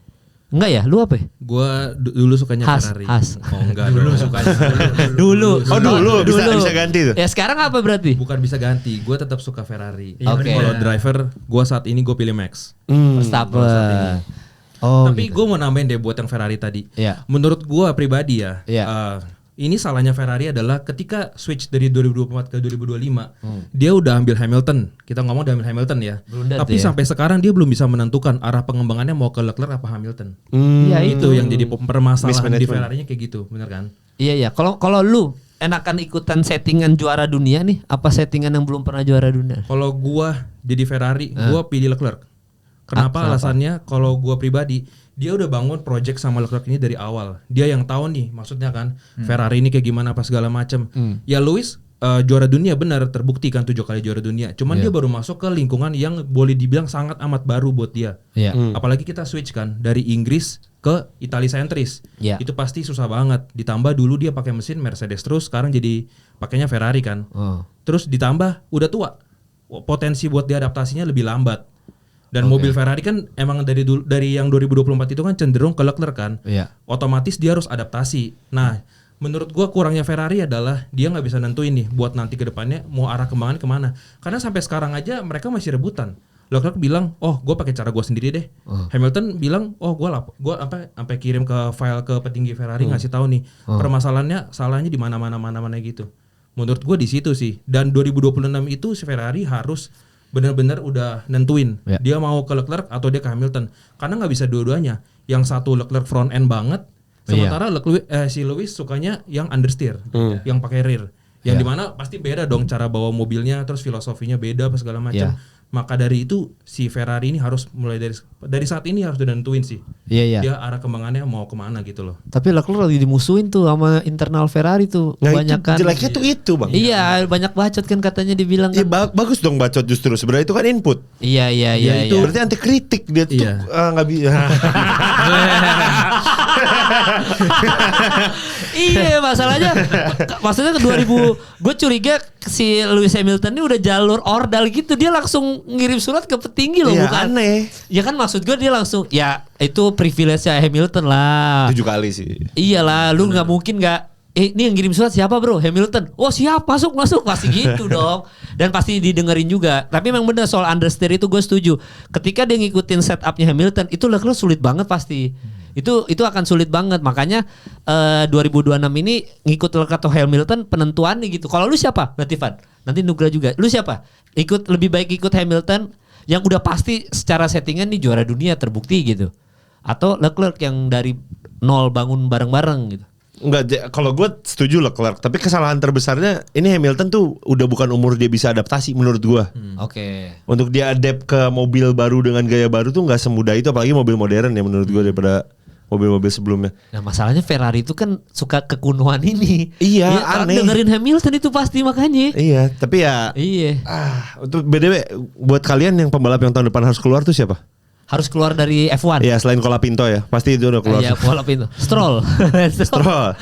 Enggak ya? Lu apa ya? Gua dulu sukanya Ferrari. Oh enggak dulu sukanya. Dulu. Oh dulu bisa ganti tuh. Ya sekarang apa berarti? Bukan bisa ganti. Gua tetap suka Ferrari. Oke. Kalau driver gua saat ini gue pilih Max. Verstappen. Tapi gue mau nambahin deh buat yang Ferrari tadi. Iya. Menurut gue pribadi ya, ini salahnya Ferrari adalah ketika switch dari 2024 ke 2025, dia udah ambil Hamilton. Kita ngomong udah ambil Hamilton ya. Tapi sampai sekarang dia belum bisa menentukan arah pengembangannya mau ke Leclerc apa Hamilton. Iya itu yang jadi permasalahan di Ferrari-nya kayak gitu, bener kan? Iya. Kalau lu enakan ikutan settingan juara dunia nih, apa settingan yang belum pernah juara dunia? Kalau gua jadi Ferrari, gua pilih Leclerc. Kenapa alasannya? Kalau gue pribadi, dia udah bangun project sama Leclerc ini dari awal. Dia yang tahu nih, maksudnya kan Ferrari ini kayak gimana apa segala macam. Ya Lewis juara dunia benar, terbukti kan 7 kali juara dunia. Cuman dia baru masuk ke lingkungan yang boleh dibilang sangat amat baru buat dia. Apalagi kita switch kan dari Inggris ke Italia sentris. Itu pasti susah banget. Ditambah dulu dia pakai mesin Mercedes terus, sekarang jadi pakainya Ferrari kan. Terus ditambah udah tua. Potensi buat diadaptasinya lebih lambat. Dan mobil Ferrari kan emang dari yang 2024 itu kan cenderung ke Leclerc kan. Otomatis dia harus adaptasi. Nah, menurut gua kurangnya Ferrari adalah dia nggak bisa nentuin nih buat nanti ke depannya mau arah kembangan kemana. Karena sampai sekarang aja mereka masih rebutan. Leclerc bilang, "Oh, gua pakai cara gua sendiri deh." Hamilton bilang, "Oh, gua sampai kirim ke file ke petinggi Ferrari ngasih tahu nih permasalahannya salahnya di mana-mana gitu." Menurut gua di situ sih. Dan 2026 itu si Ferrari harus benar-benar udah nentuin dia mau ke Leclerc atau dia ke Hamilton, karena nggak bisa dua-duanya. Yang satu Leclerc front end banget, sementara si Lewis sukanya yang understeer, yang pakai rear, yang dimana pasti beda dong cara bawa mobilnya, terus filosofinya beda apa segala macam. Maka dari itu si Ferrari ini harus mulai dari saat ini harus nentuin sih. Dia arah kembangannya mau kemana gitu loh. Tapi Leclerc lagi dimusuhin tuh sama internal Ferrari tuh. Banyak kan. Jeleknya tuh itu bang. Iya banyak bacot kan katanya dibilang kan. Bagus dong bacot justru. Sebenarnya itu kan input. Iya. Itu berarti anti kritik dia tuh nggak bisa. Iya masalahnya. Maksudnya ke 2000 gue curiga si Lewis Hamilton ini udah jalur ordal gitu. Dia langsung ngirim surat ke petinggi loh, bukan? Aneh. Ya kan maksud gue dia langsung ya itu privilege-nya Hamilton lah. 7 kali sih. Iyalah, lu nggak mungkin nggak. Ini yang ngirim surat siapa bro? Hamilton. Oh siap, masuk pasti gitu dong. Dan pasti didengerin juga. Tapi memang benar soal understeer itu gue setuju. Ketika dia ngikutin setupnya Hamilton itu Leclerc sulit banget pasti. Itu akan sulit banget. Makanya 2026 ini ngikut Leclerc atau Hamilton penentuannya gitu. Kalau lu siapa? Latifan. Nanti Nugra juga. Lu siapa? Lebih baik ikut Hamilton yang udah pasti secara settingan nih juara dunia terbukti gitu. Atau Leclerc yang dari nol bangun bareng-bareng gitu. Enggak, kalau gue setuju Leclerc, tapi kesalahan terbesarnya ini Hamilton tuh udah bukan umur dia bisa adaptasi menurut gue. Oke. Untuk dia adapt ke mobil baru dengan gaya baru tuh nggak semudah itu, apalagi mobil modern ya menurut gue daripada mobil-mobil sebelumnya. Nah masalahnya Ferrari itu kan suka kekunuhan ini. Iya, ya, aneh. Dengerin Hamilton itu pasti makanya. Iya, tapi ya. Iya. Untuk BDW buat kalian yang pembalap yang tahun depan harus keluar tuh siapa? Harus keluar dari F1. Iya, selain Colapinto ya. Pasti itu udah keluar. Iya, Colapinto. Stroll. Stroll.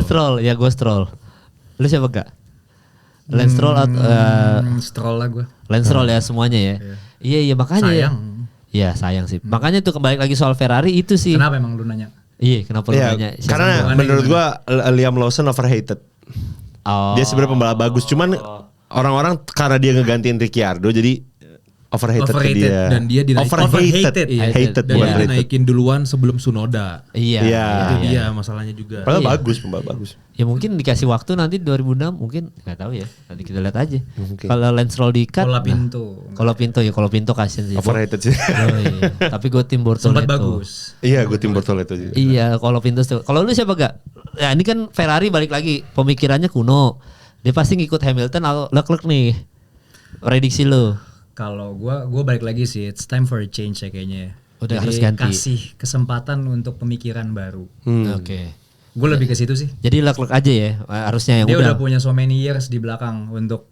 Stroll. Ya gue Stroll. Lu siapa gak? Lance Stroll atau Stroll lah gue. Lance Stroll ya semuanya ya. Iya makanya. Sayang. Iya sayang sih. Makanya tuh kembali lagi soal Ferrari itu sih. Kenapa emang lu nanya? Iya, kenapa lu nanya? Karena menurut gua Liam Lawson overrated. Dia sebenarnya pembalap bagus, cuman orang-orang karena dia ngegantiin Ricciardo jadi overrated ke dia. Dan dia overhated. Hated dan dia dinaikin duluan sebelum Sunoda. Iya. Itu dia masalahnya juga. Padahal bagus, pembalap bagus. Ya mungkin dikasih waktu nanti 2006 mungkin nggak tahu ya. Nanti kita lihat aja. Kalau Lance Stroll di-cut. Kalau Pinto kasian sih. Overrated sih. Iya. Tapi gue tim Bortoleto. Sempat bagus. Iya, gue tim Bortoleto juga. Iya, kalau Pinto tuh. Kalau lu siapa gak? Ya ini kan Ferrari balik lagi pemikirannya kuno. Dia pasti ngikut Hamilton atau Leclerc nih. Prediksi lu. Kalau gue balik lagi sih, it's time for a change ya kayaknya. Udah jadi harus ganti. Kasih kesempatan untuk pemikiran baru. Oke. Gue lebih ke situ sih. Jadi Leclerc aja ya, harusnya yang dia udah punya so many years di belakang untuk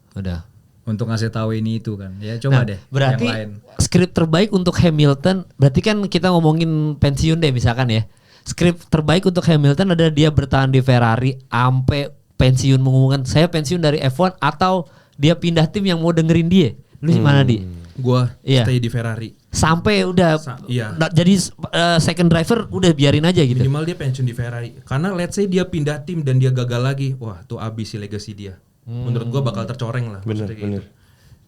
ngasih tahu ini itu kan. Ya coba deh. Berarti yang lain. Skrip terbaik untuk Hamilton, berarti kan kita ngomongin pensiun deh misalkan ya. Skrip terbaik untuk Hamilton ada dia bertahan di Ferrari sampai pensiun, mengumumkan saya pensiun dari F1 atau dia pindah tim yang mau dengerin dia. Lu gimana Di? Gua stay di Ferrari. Sampai udah jadi second driver udah biarin aja gitu. Minimal dia pensiun di Ferrari. Karena let's say dia pindah tim dan dia gagal lagi. Wah tuh abis sih legacy dia. Menurut gua bakal tercoreng lah. Bener.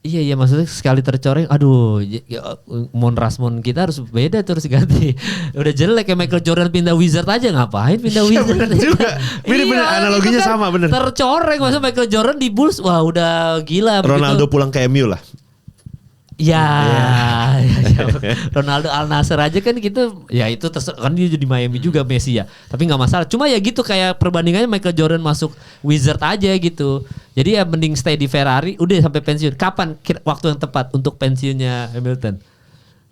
Iya maksudnya sekali tercoreng, aduh Rasmon kita harus beda terus ganti. Udah jelek kayak Michael Jordan pindah Wizard aja, ngapain pindah Wizard? Bener juga. Bener analoginya kan sama bener. Tercoreng maksudnya Michael Jordan di Bulls, wah udah gila. Ronaldo pulang ke MU lah. Ya. Ronaldo Al Nassr aja kan gitu. Ya itu kan dia jadi Miami juga Messi ya. Tapi nggak masalah. Cuma ya gitu kayak perbandingannya Michael Jordan masuk Wizard aja gitu. Jadi ya mending stay di Ferrari udah sampai pensiun. Kapan waktu yang tepat untuk pensiunnya Hamilton?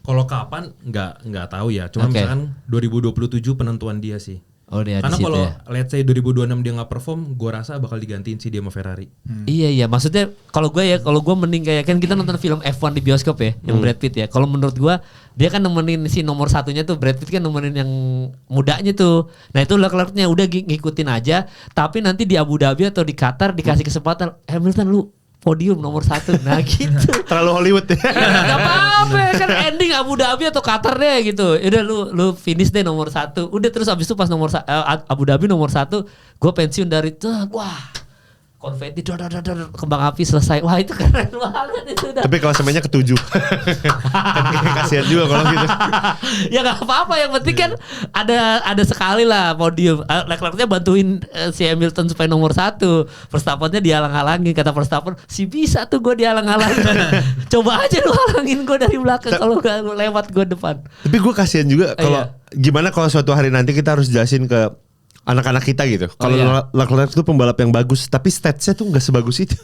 Kalau kapan nggak tahu ya. Cuma misalkan 2027 penentuan dia sih. Oh, dia karena kalau let's say 2026 dia nggak perform, gue rasa bakal digantiin sih dia sama Ferrari. Iya maksudnya kalau gue mending kayak kan kita nonton film F1 di bioskop ya, yang Brad Pitt ya. Kalau menurut gue dia kan nemenin si nomor satunya tuh, Brad Pitt kan nemenin yang mudanya tuh. Nah itu Leclerc-nya udah ngikutin aja, tapi nanti di Abu Dhabi atau di Qatar dikasih kesempatan, Hamilton lu podium nomor 1. Nah gitu. Terlalu Hollywood ya. Gak apa-apa kan ending Abu Dhabi atau Qatar deh gitu. Udah lu finish deh nomor 1. Udah terus abis itu pas Abu Dhabi nomor 1 gue pensiun dari tuh. Wah konfeti kembang api selesai. Wah itu keren banget itu udah. Tapi klasemennya ke-7. Kasihan juga kalau gitu. Ya gak apa-apa, yang penting kan ada sekali lah podium. Leclerc-nya bantuin si Hamilton supaya nomor 1. Verstappen-nya dihalang-halangin. Kata Verstappen, si bisa tuh gue dihalang-halangin. Coba aja lu halangin gue dari belakang kalau gak lewat gue depan. Tapi gue kasihan juga kalau gimana kalau suatu hari nanti kita harus jelasin ke anak-anak kita gitu. Kalau Leclerc itu pembalap yang bagus, tapi statsnya tuh nggak sebagus itu.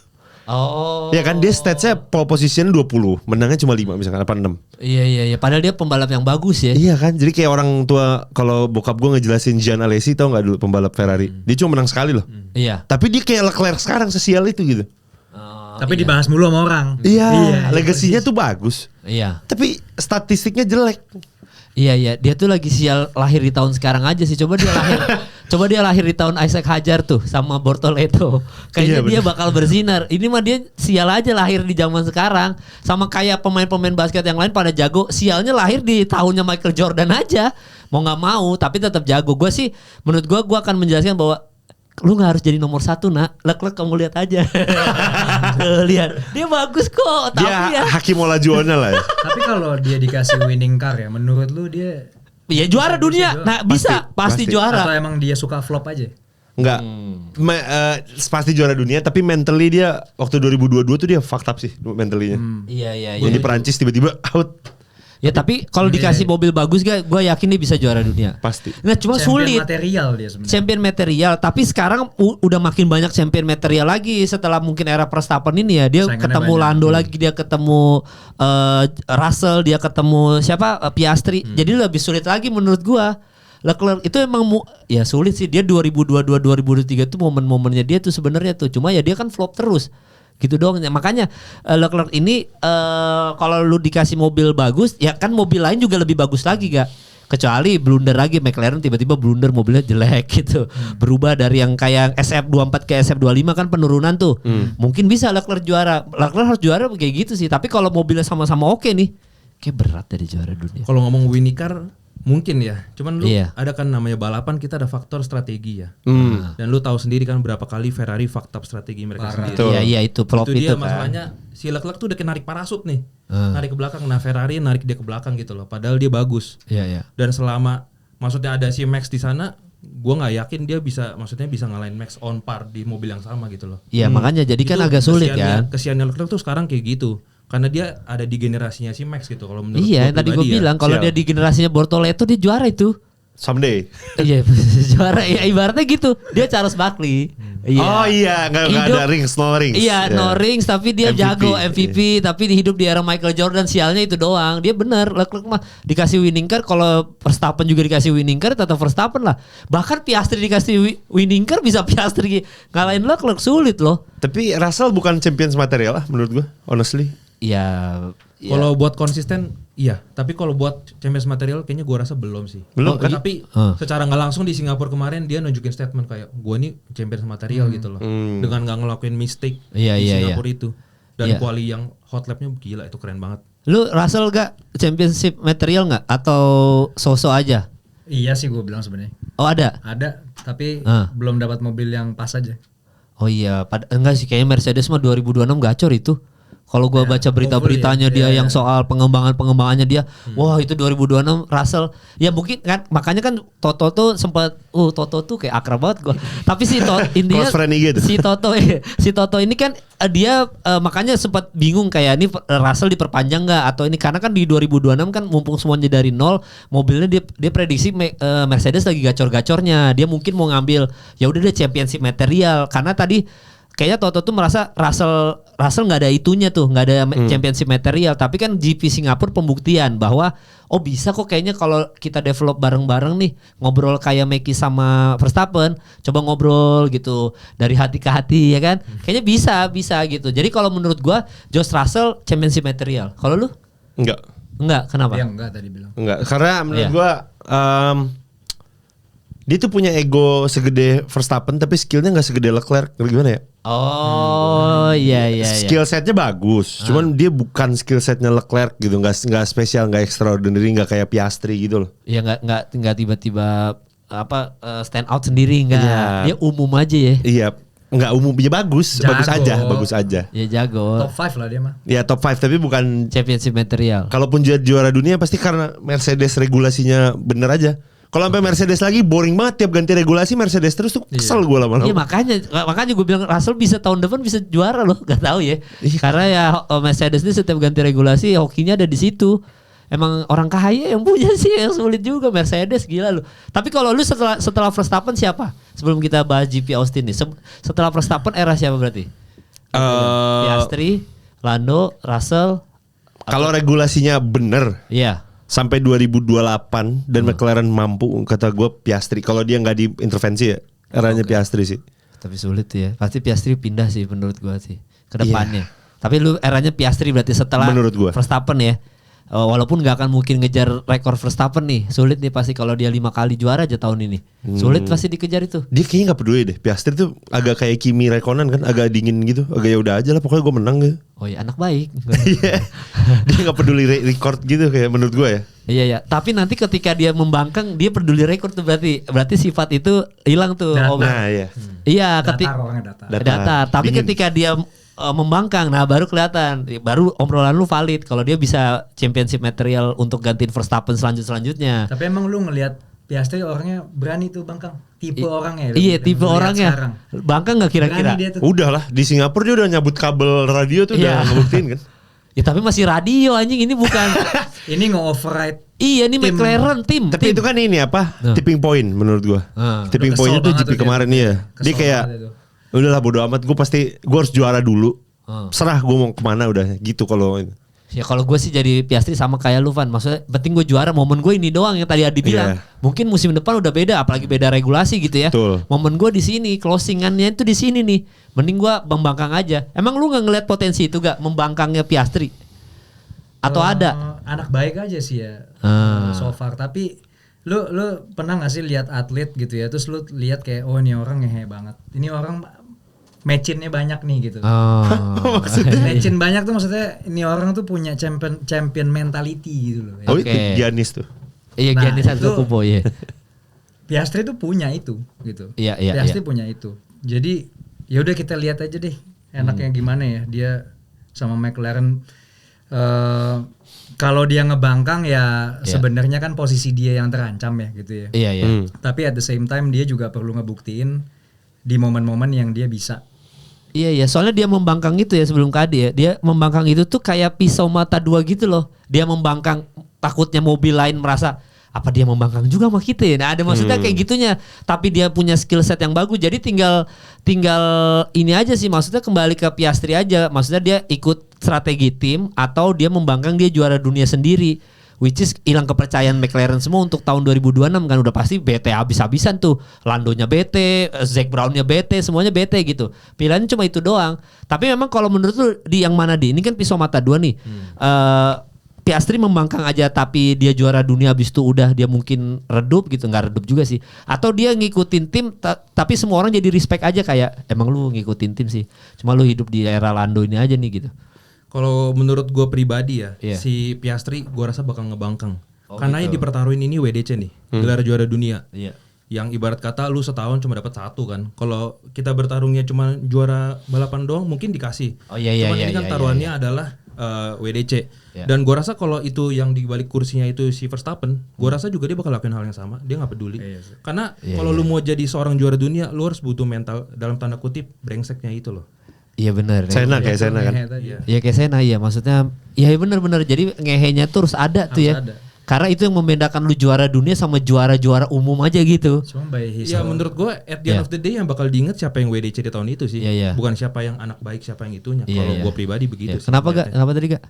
Oh. Ya kan dia statsnya pole position 20, menangnya cuma 5 misalkan apa 6. Iya. Padahal dia pembalap yang bagus ya. Iya kan, jadi kayak orang tua kalau bokap gue ngejelasin Jean Alesi, tau nggak dulu pembalap Ferrari. Dia cuma menang sekali loh. Iya. Tapi dia kayak Leclerc sekarang sesial itu gitu. Tapi dibahas mulu sama orang. Iya. Legasinya tuh bagus. Iya. Tapi statistiknya jelek. Iya, dia tuh lagi sial lahir di tahun sekarang aja sih. Coba dia lahir di tahun Isaac Hadjar tuh sama Bortoleto. Kayaknya dia bakal bersinar. Ini mah dia sial aja lahir di zaman sekarang. Sama kayak pemain-pemain basket yang lain pada jago, sialnya lahir di tahunnya Michael Jordan aja. Mau nggak mau, tapi tetap jago. Menurut gue akan menjelaskan bahwa lu gak harus jadi nomor 1 nak. Leclerc kamu lihat aja. Lihat dia bagus kok. Tapi dia Hakim Olajuwon lah ya. Tapi kalau dia dikasih winning car ya, menurut lu dia ya juara dunia. Nah pasti juara. Atau emang dia suka flop aja? Enggak. Pasti juara dunia, tapi mentally dia waktu 2022 tuh dia fucked up sih mentally-nya. Iya. Yang di Perancis tiba-tiba out. Ya tapi kalau dikasih mobil bagus gue yakin dia bisa juara dunia. Pasti. Nah cuma champion sulit. material dia sebenarnya. Champion material, tapi sekarang udah makin banyak champion material lagi setelah mungkin era Verstappen ini ya. Dia saingannya ketemu banyak. Lando lagi, dia ketemu Russell, dia ketemu siapa Piastri. Jadi lebih sulit lagi menurut gua. Leclerc itu emang ya sulit sih, dia 2022 2023 tuh momen-momennya dia tuh sebenarnya tuh, cuma ya dia kan flop terus gitu doang. Makanya Leclerc ini kalau lu dikasih mobil bagus ya kan mobil lain juga lebih bagus lagi gak, kecuali blunder lagi McLaren tiba-tiba blunder mobilnya jelek gitu, berubah dari yang kayak SF24 ke SF25 kan penurunan tuh. Mungkin bisa Leclerc juara, Leclerc harus juara kayak gitu sih, tapi kalau mobilnya sama-sama oke nih kayak berat dari juara dunia. Kalau ngomong winning car mungkin ya, cuman lu ada kan namanya balapan, kita ada faktor strategi ya. Dan lu tahu sendiri kan berapa kali Ferrari fucked up strategi mereka sendiri. Iya itu flop itu dia kan. Masalahnya si Leclerc tuh udah kayak narik parasut nih, narik ke belakang. Nah Ferrari narik dia ke belakang gitu loh, padahal dia bagus. Iya. Dan selama maksudnya ada si Max di sana, gua nggak yakin dia bisa ngalahin Max on par di mobil yang sama gitu loh. Iya makanya jadi kan agak sulit kan. Kesiannya Leclerc tuh sekarang kayak gitu. Karena dia ada di generasinya si Max gitu kalau menurut Iya, tadi gue bilang kalau dia di generasinya Bortoleto dia juara itu. Someday. Iya, juara ya ibaratnya gitu. Dia Charles Barkley. Oh iya, enggak ada rings, no rings. Iya, no rings tapi dia MVP, jago MVP, tapi hidup di era Michael Jordan, sialnya itu doang. Dia bener, Leclerc mah dikasih winning car, kalau Verstappen juga dikasih winning car tetap Verstappen lah. Bahkan Piastri dikasih winning car bisa Piastri ngalahin Leclerc, sulit loh. Tapi Russell bukan champions material lah menurut gua, honestly. Iya. Kalau buat konsisten, iya. Tapi kalau buat champions material, kayaknya gua rasa belum sih. Belum kan? Tapi secara nggak langsung di Singapura kemarin dia nunjukin statement kayak, gua nih champions material gitu loh. Dengan nggak ngelakuin mistake di Singapura itu. Dan quali yang hot lapnya gila, itu keren banget. Lu Russell gak championship material nggak atau so-so aja? Iya sih gue bilang sebenarnya. Oh ada? Ada, tapi belum dapat mobil yang pas aja. Oh iya, enggak sih kayaknya Mercedes mah 2026 gacor itu. Kalau gua baca berita-beritanya dia yang soal pengembangannya dia, wah itu 2026 Russell. Ya mungkin kan makanya kan Toto tuh sempat Toto tuh kayak akrab banget gua. Tapi intinya si Toto ini kan dia makanya sempat bingung kayak ini Russell diperpanjang nggak atau ini, karena kan di 2026 kan mumpung semuanya dari nol, mobilnya dia prediksi Mercedes lagi gacor-gacornya. Dia mungkin mau ngambil ya udah deh championship material, karena tadi kayaknya Toto tuh merasa Russell nggak ada itunya tuh, nggak ada championship material. Tapi kan GP Singapura pembuktian bahwa bisa kok kayaknya kalau kita develop bareng-bareng nih, ngobrol kayak Meki sama Verstappen, coba ngobrol gitu dari hati ke hati ya kan, kayaknya bisa gitu. Jadi kalau menurut gua George Russell championship material. Kalau lu? Enggak, kenapa? Dia enggak tadi bilang. Enggak, karena menurut gua dia tuh punya ego segede Verstappen tapi skillnya nggak segede Leclerc. Gimana ya? Oh iya. Skill setnya bagus, cuman dia bukan skill setnya Leclerc gitu, nggak spesial, nggak extraordinary, nggak kayak Piastri gitu loh. Iya nggak tiba-tiba stand out sendiri, nggak. Yeah. Dia umum aja ya. Iya. Nggak umumnya bagus aja. Ya jago. Top 5 lah dia mah. Ya top 5 tapi bukan championship material. Kalaupun juara dunia pasti karena Mercedes regulasinya bener aja. Kalau sampai Mercedes lagi boring banget, tiap ganti regulasi Mercedes terus tuh kesel gue lama-lama. Iya makanya gue bilang Russell bisa tahun depan bisa juara loh, gak tahu ya. Karena ya Mercedes ini setiap ganti regulasi hokinya ada di situ. Emang orang kaya yang punya sih, yang sulit juga Mercedes, gila lu. Tapi kalau lu setelah Verstappen siapa? Sebelum kita bahas GP Austin nih, setelah Verstappen era siapa berarti? Piastri, Lando, Russell. Kalau regulasinya bener. Iya. Sampai 2028 dan McLaren mampu, kata gue Piastri. Kalau dia nggak diintervensi ya, eranya Piastri sih. Tapi sulit ya. Pasti Piastri pindah sih menurut gue sih ke depannya. Tapi lu eranya Piastri berarti setelah Verstappen ya. Walaupun nggak akan mungkin ngejar rekor Verstappen nih, sulit nih pasti kalau dia 5 kali juara aja tahun ini. Sulit pasti dikejar itu. Dia kayaknya nggak peduli deh. Piastri tuh agak kayak Kimi Räikkönen kan, agak dingin gitu. Agak ya udah aja lah, pokoknya gue menang gitu. Oh iya, anak baik. Dia nggak peduli record gitu kayak menurut gue ya. Iya. Tapi nanti ketika dia membangkang, dia peduli rekor tuh berarti sifat itu hilang tuh. Nah iya. Iya, datar. Tapi dingin. Ketika dia membangkang, nah baru kelihatan, baru obrolan lu valid kalau dia bisa championship material untuk gantiin Verstappen selanjutnya. Tapi emang lu ngelihat Piastri orangnya berani tuh Bangkang. Tipe orangnya. Iya, tipe orangnya. Bangkang nggak kira-kira? Udah lah, di Singapura dia udah nyabut kabel radio tuh udah ngebuktiin kan. Ya tapi masih radio anjing, ini bukan. Ini nge-override. Iya, ini McLaren tim. Tapi itu kan ini apa? Tipping point menurut gua. Tipping point itu GP kemarin ya. Dia kayak udahlah bodo amat, gue harus juara dulu. Serah gue mau kemana udah gitu kalau ini. Ya kalau gue sih jadi Piastri sama kayak lu Van. Maksudnya penting gue juara, momen gue ini doang yang tadi Adi bilang. Mungkin musim depan udah beda, apalagi beda regulasi gitu ya. Betul. Momen gue di sini, closingannya itu di sini nih. Mending gue membangkang aja. Emang lu nggak ngeliat potensi itu gak membangkangnya Piastri? Atau ada? Anak baik aja sih ya so far. Tapi lu pernah gak sih lihat atlet gitu ya, terus lu lihat kayak oh ini orang ngehe banget. Ini orang matchin-nya banyak nih gitu. Matchin banyak tuh maksudnya ini orang tuh punya champion mentality gitu loh. Oh itu Giannis tuh. Iya, nah, Giannis Antetokounmpo ya. Piastri tuh punya itu gitu. Iya. Piastri punya itu. Jadi ya udah kita lihat aja deh enaknya gimana ya dia sama McLaren. Kalau dia ngebangkang ya sebenarnya kan posisi dia yang terancam ya gitu ya. Iya. Tapi at the same time dia juga perlu ngebuktiin di momen-momen yang dia bisa. Iya, soalnya dia membangkang itu ya sebelum KD ya. Dia membangkang itu tuh kayak pisau mata dua gitu loh. Dia membangkang takutnya mobil lain merasa apa dia membangkang juga sama kita ya. Nah ada maksudnya kayak gitunya. Tapi dia punya skill set yang bagus. Jadi tinggal ini aja sih, maksudnya kembali ke Piastri aja. Maksudnya dia ikut strategi tim atau dia membangkang dia juara dunia sendiri. Which is hilang kepercayaan McLaren semua untuk tahun 2026 kan, udah pasti bete habis-habisan tuh. Landonya bete, Zac Brownnya bete, semuanya bete gitu. Pilihannya cuma itu doang. Tapi memang kalau menurut lu di yang mana di? Ini kan pisau mata dua nih. Piastri membangkang aja tapi dia juara dunia habis itu udah dia mungkin redup gitu, nggak redup juga sih. Atau dia ngikutin tim tapi semua orang jadi respect aja kayak emang lu ngikutin tim sih. Cuma lu hidup di era Lando ini aja nih gitu. Kalau menurut gue pribadi ya, si Piastri gue rasa bakal ngebangkang. Karena yang dipertaruhin ini WDC nih, gelar juara dunia. Yang ibarat kata lu setahun cuma dapat satu kan. Kalau kita bertarungnya cuma juara balapan doang mungkin dikasih. Cuman ini kan taruhannya adalah WDC. Dan gue rasa kalau itu yang di balik kursinya itu si Verstappen, gue rasa juga dia bakal lakuin hal yang sama. Dia nggak peduli. Karena kalau lu mau jadi seorang juara dunia, lu harus butuh mental dalam tanda kutip brengseknya itu loh. Iya benar. Sena kayak Sena kan. Iya kayak Sena ya, maksudnya iya benar. Jadi ngehenya tuh harus ada tuh ya. Karena itu yang membedakan lu juara dunia sama juara-juara umum aja gitu. Ya menurut gue at the end of the day yang bakal diinget siapa yang WDC di tahun itu sih. Bukan siapa yang anak baik, siapa yang itunya. Kalau gue pribadi begitu sih. Kenapa tadi gak?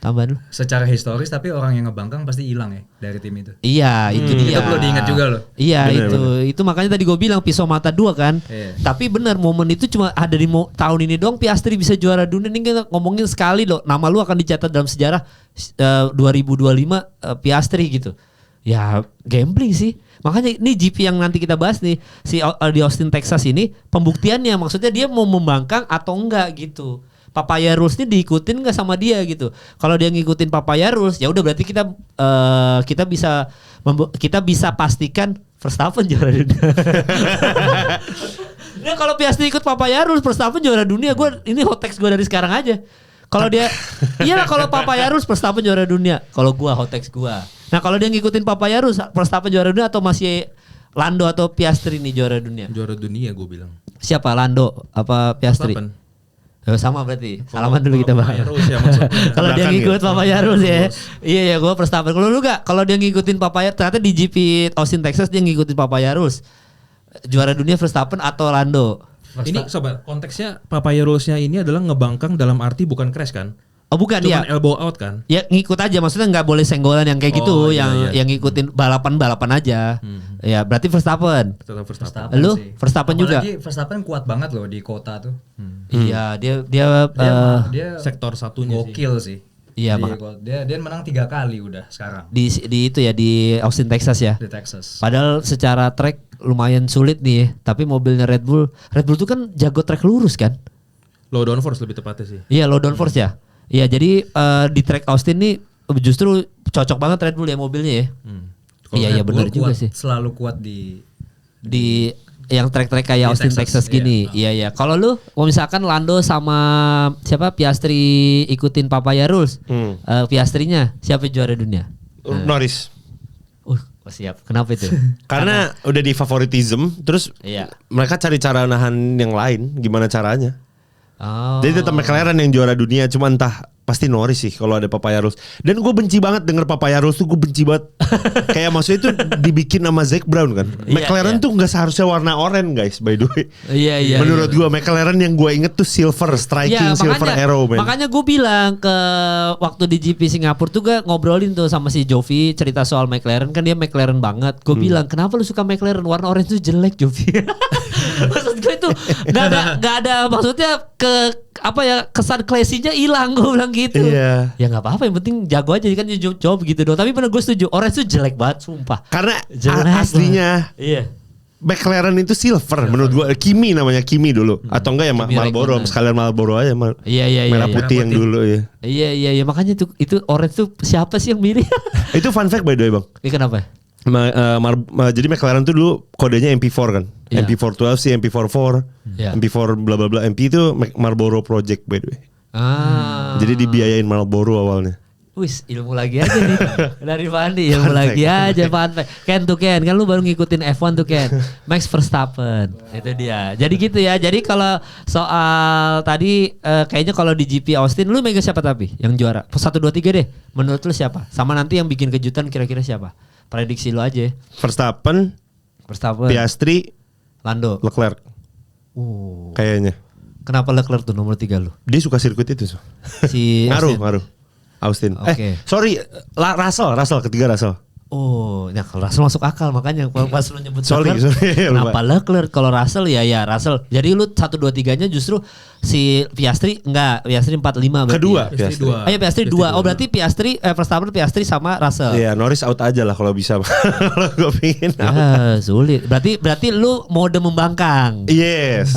Tambahan lu. Secara historis tapi orang yang ngebangkang pasti hilang ya dari tim itu. Iya, itu dia. Itu perlu diingat juga loh. Iya, itu makanya tadi gue bilang pisau mata dua kan. Tapi benar momen itu cuma ada di tahun ini doang Piastri bisa juara dunia. Ini kita ngomongin sekali loh, nama lu akan dicatat dalam sejarah 2025 Piastri gitu. Ya gambling sih. Makanya ini GP yang nanti kita bahas nih di Austin Texas ini pembuktiannya, maksudnya dia mau membangkang atau enggak gitu. Papaya Rules-nya diikutin nggak sama dia gitu. Kalau dia ngikutin Papaya Rules, ya udah berarti kita bisa pastikan Verstappen juara dunia. Nah kalau Piastri ikut Papaya Rules, Verstappen juara dunia. Ini hot text gue dari sekarang aja. Kalau dia, iyalah kalau Papaya Rules, Verstappen juara dunia. Kalau gue hot text gue. Nah kalau dia ngikutin Papaya Rules, Verstappen juara dunia atau masih Lando atau Piastri nih juara dunia? Juara dunia gue bilang. Siapa, Lando apa Piastri? Verstappen. Sama berarti. Salaman dulu kita bahas. Kalau dia ngikut Papaya Rules ya. Iya ya, gue Verstappen. Kalau lu gak? Kalau dia ngikutin Papaya, ternyata di GP Austin Texas dia ngikutin Papaya Rules. Juara dunia Verstappen atau Lando? Ini sobat, konteksnya Papaya Rules-nya ini adalah ngebangkang dalam arti bukan crash kan? Oh bukan, cuman elbow out kan? Ya ngikut aja, maksudnya nggak boleh senggolan yang kayak gitu, yang ngikutin balapan aja. Ya berarti Verstappen. Lu Verstappen juga. Apalagi Verstappen kuat banget loh di kota tuh. Iya, dia sektor satunya gokil sih. Iya, dia menang 3 kali udah sekarang. Di itu ya di Austin Texas ya. Di Texas. Padahal secara track lumayan sulit nih, tapi mobilnya Red Bull tuh kan jago track lurus kan. Low downforce lebih tepatnya sih. Iya, low downforce ya. Iya, jadi di track Austin nih justru cocok banget Red Bull ya mobilnya ya. Iya benar juga sih. Selalu kuat di yang track-track kayak Austin Texas gini. Iya. Kalau lu mau misalkan Lando sama siapa Piastri ikutin Papaya Rules, Piastrinya siapa juara dunia? Norris. Siap. Kenapa itu? Karena udah di favoritism, terus mereka cari cara nahan yang lain. Gimana caranya? Oh. Jadi tetap McLaren yang juara dunia, cuma entah pasti Norris sih kalau ada Papaya Rules. Dan gue benci banget denger Papaya Rules tuh, gue benci banget. Kayak maksudnya itu dibikin sama Zac Brown kan. McLaren tuh nggak seharusnya warna oranye guys, by the way. Menurut gue McLaren yang gue inget tuh silver, striking silver arrow man. Makanya gue bilang ke waktu di GP Singapura tuh gue ngobrolin tuh sama si Jovi cerita soal McLaren, kan dia McLaren banget. Gue bilang kenapa lu suka McLaren, warna orange tuh jelek Jovi. Maksud gue itu gak ada maksudnya kesan classy-nya hilang, gue bilang gitu. Ya nggak apa-apa, yang penting jago aja kan, jawab gitu dong. Tapi bener gue setuju, orange tuh jelek banget sumpah. Karena aslinya McLaren itu silver menurut gue. Kimi namanya, Kimi dulu atau enggak ya Marlboro, sekalian Marlboro aja. Merah putih yang dulu ya. Iya makanya itu orange tuh siapa sih yang milih? Itu fun fact by the way bang. Kenapa? Jadi McLaren tuh dulu kodenya MP4 kan. MP412 MP44, MP4 bla bla bla. MP itu Marlboro Project by the way. Jadi dibiayain Marlboro awalnya. Wis, ilmu lagi aja nih dari Fandi, ilmu lagi aja Fandi. Ken kan lu baru ngikutin F1 tuh Ken. Max Verstappen, itu dia. Jadi gitu ya. Jadi kalau soal tadi kayaknya kalau di GP Austin lu mega siapa tapi yang juara? 1, 2, 3 deh. Menurut lu siapa? Sama nanti yang bikin kejutan kira-kira siapa? Prediksi lu aja. Verstappen, Piastri, Lando, Leclerc. Kayaknya. Kenapa Leclerc tuh nomor 3 lu? Dia suka sirkuit itu. Si ngaruh. Austin. Sorry, Russell ketiga Russell. Ya kalau Russell masuk akal, makanya pas lu nyebut Leclerc. Sorry, kenapa Leclerc? Kalau Russell ya Russell. Jadi lu 1, 2, 3-nya justru si Piastri enggak, Piastri 4, 5 berarti. Kedua, ya? Piastri 2. Oh berarti Piastri Verstappen, Piastri sama Russell. Iya, Norris out aja lah kalau bisa. Kalau gue pingin sulit. Berarti lu mode membangkang. Yes.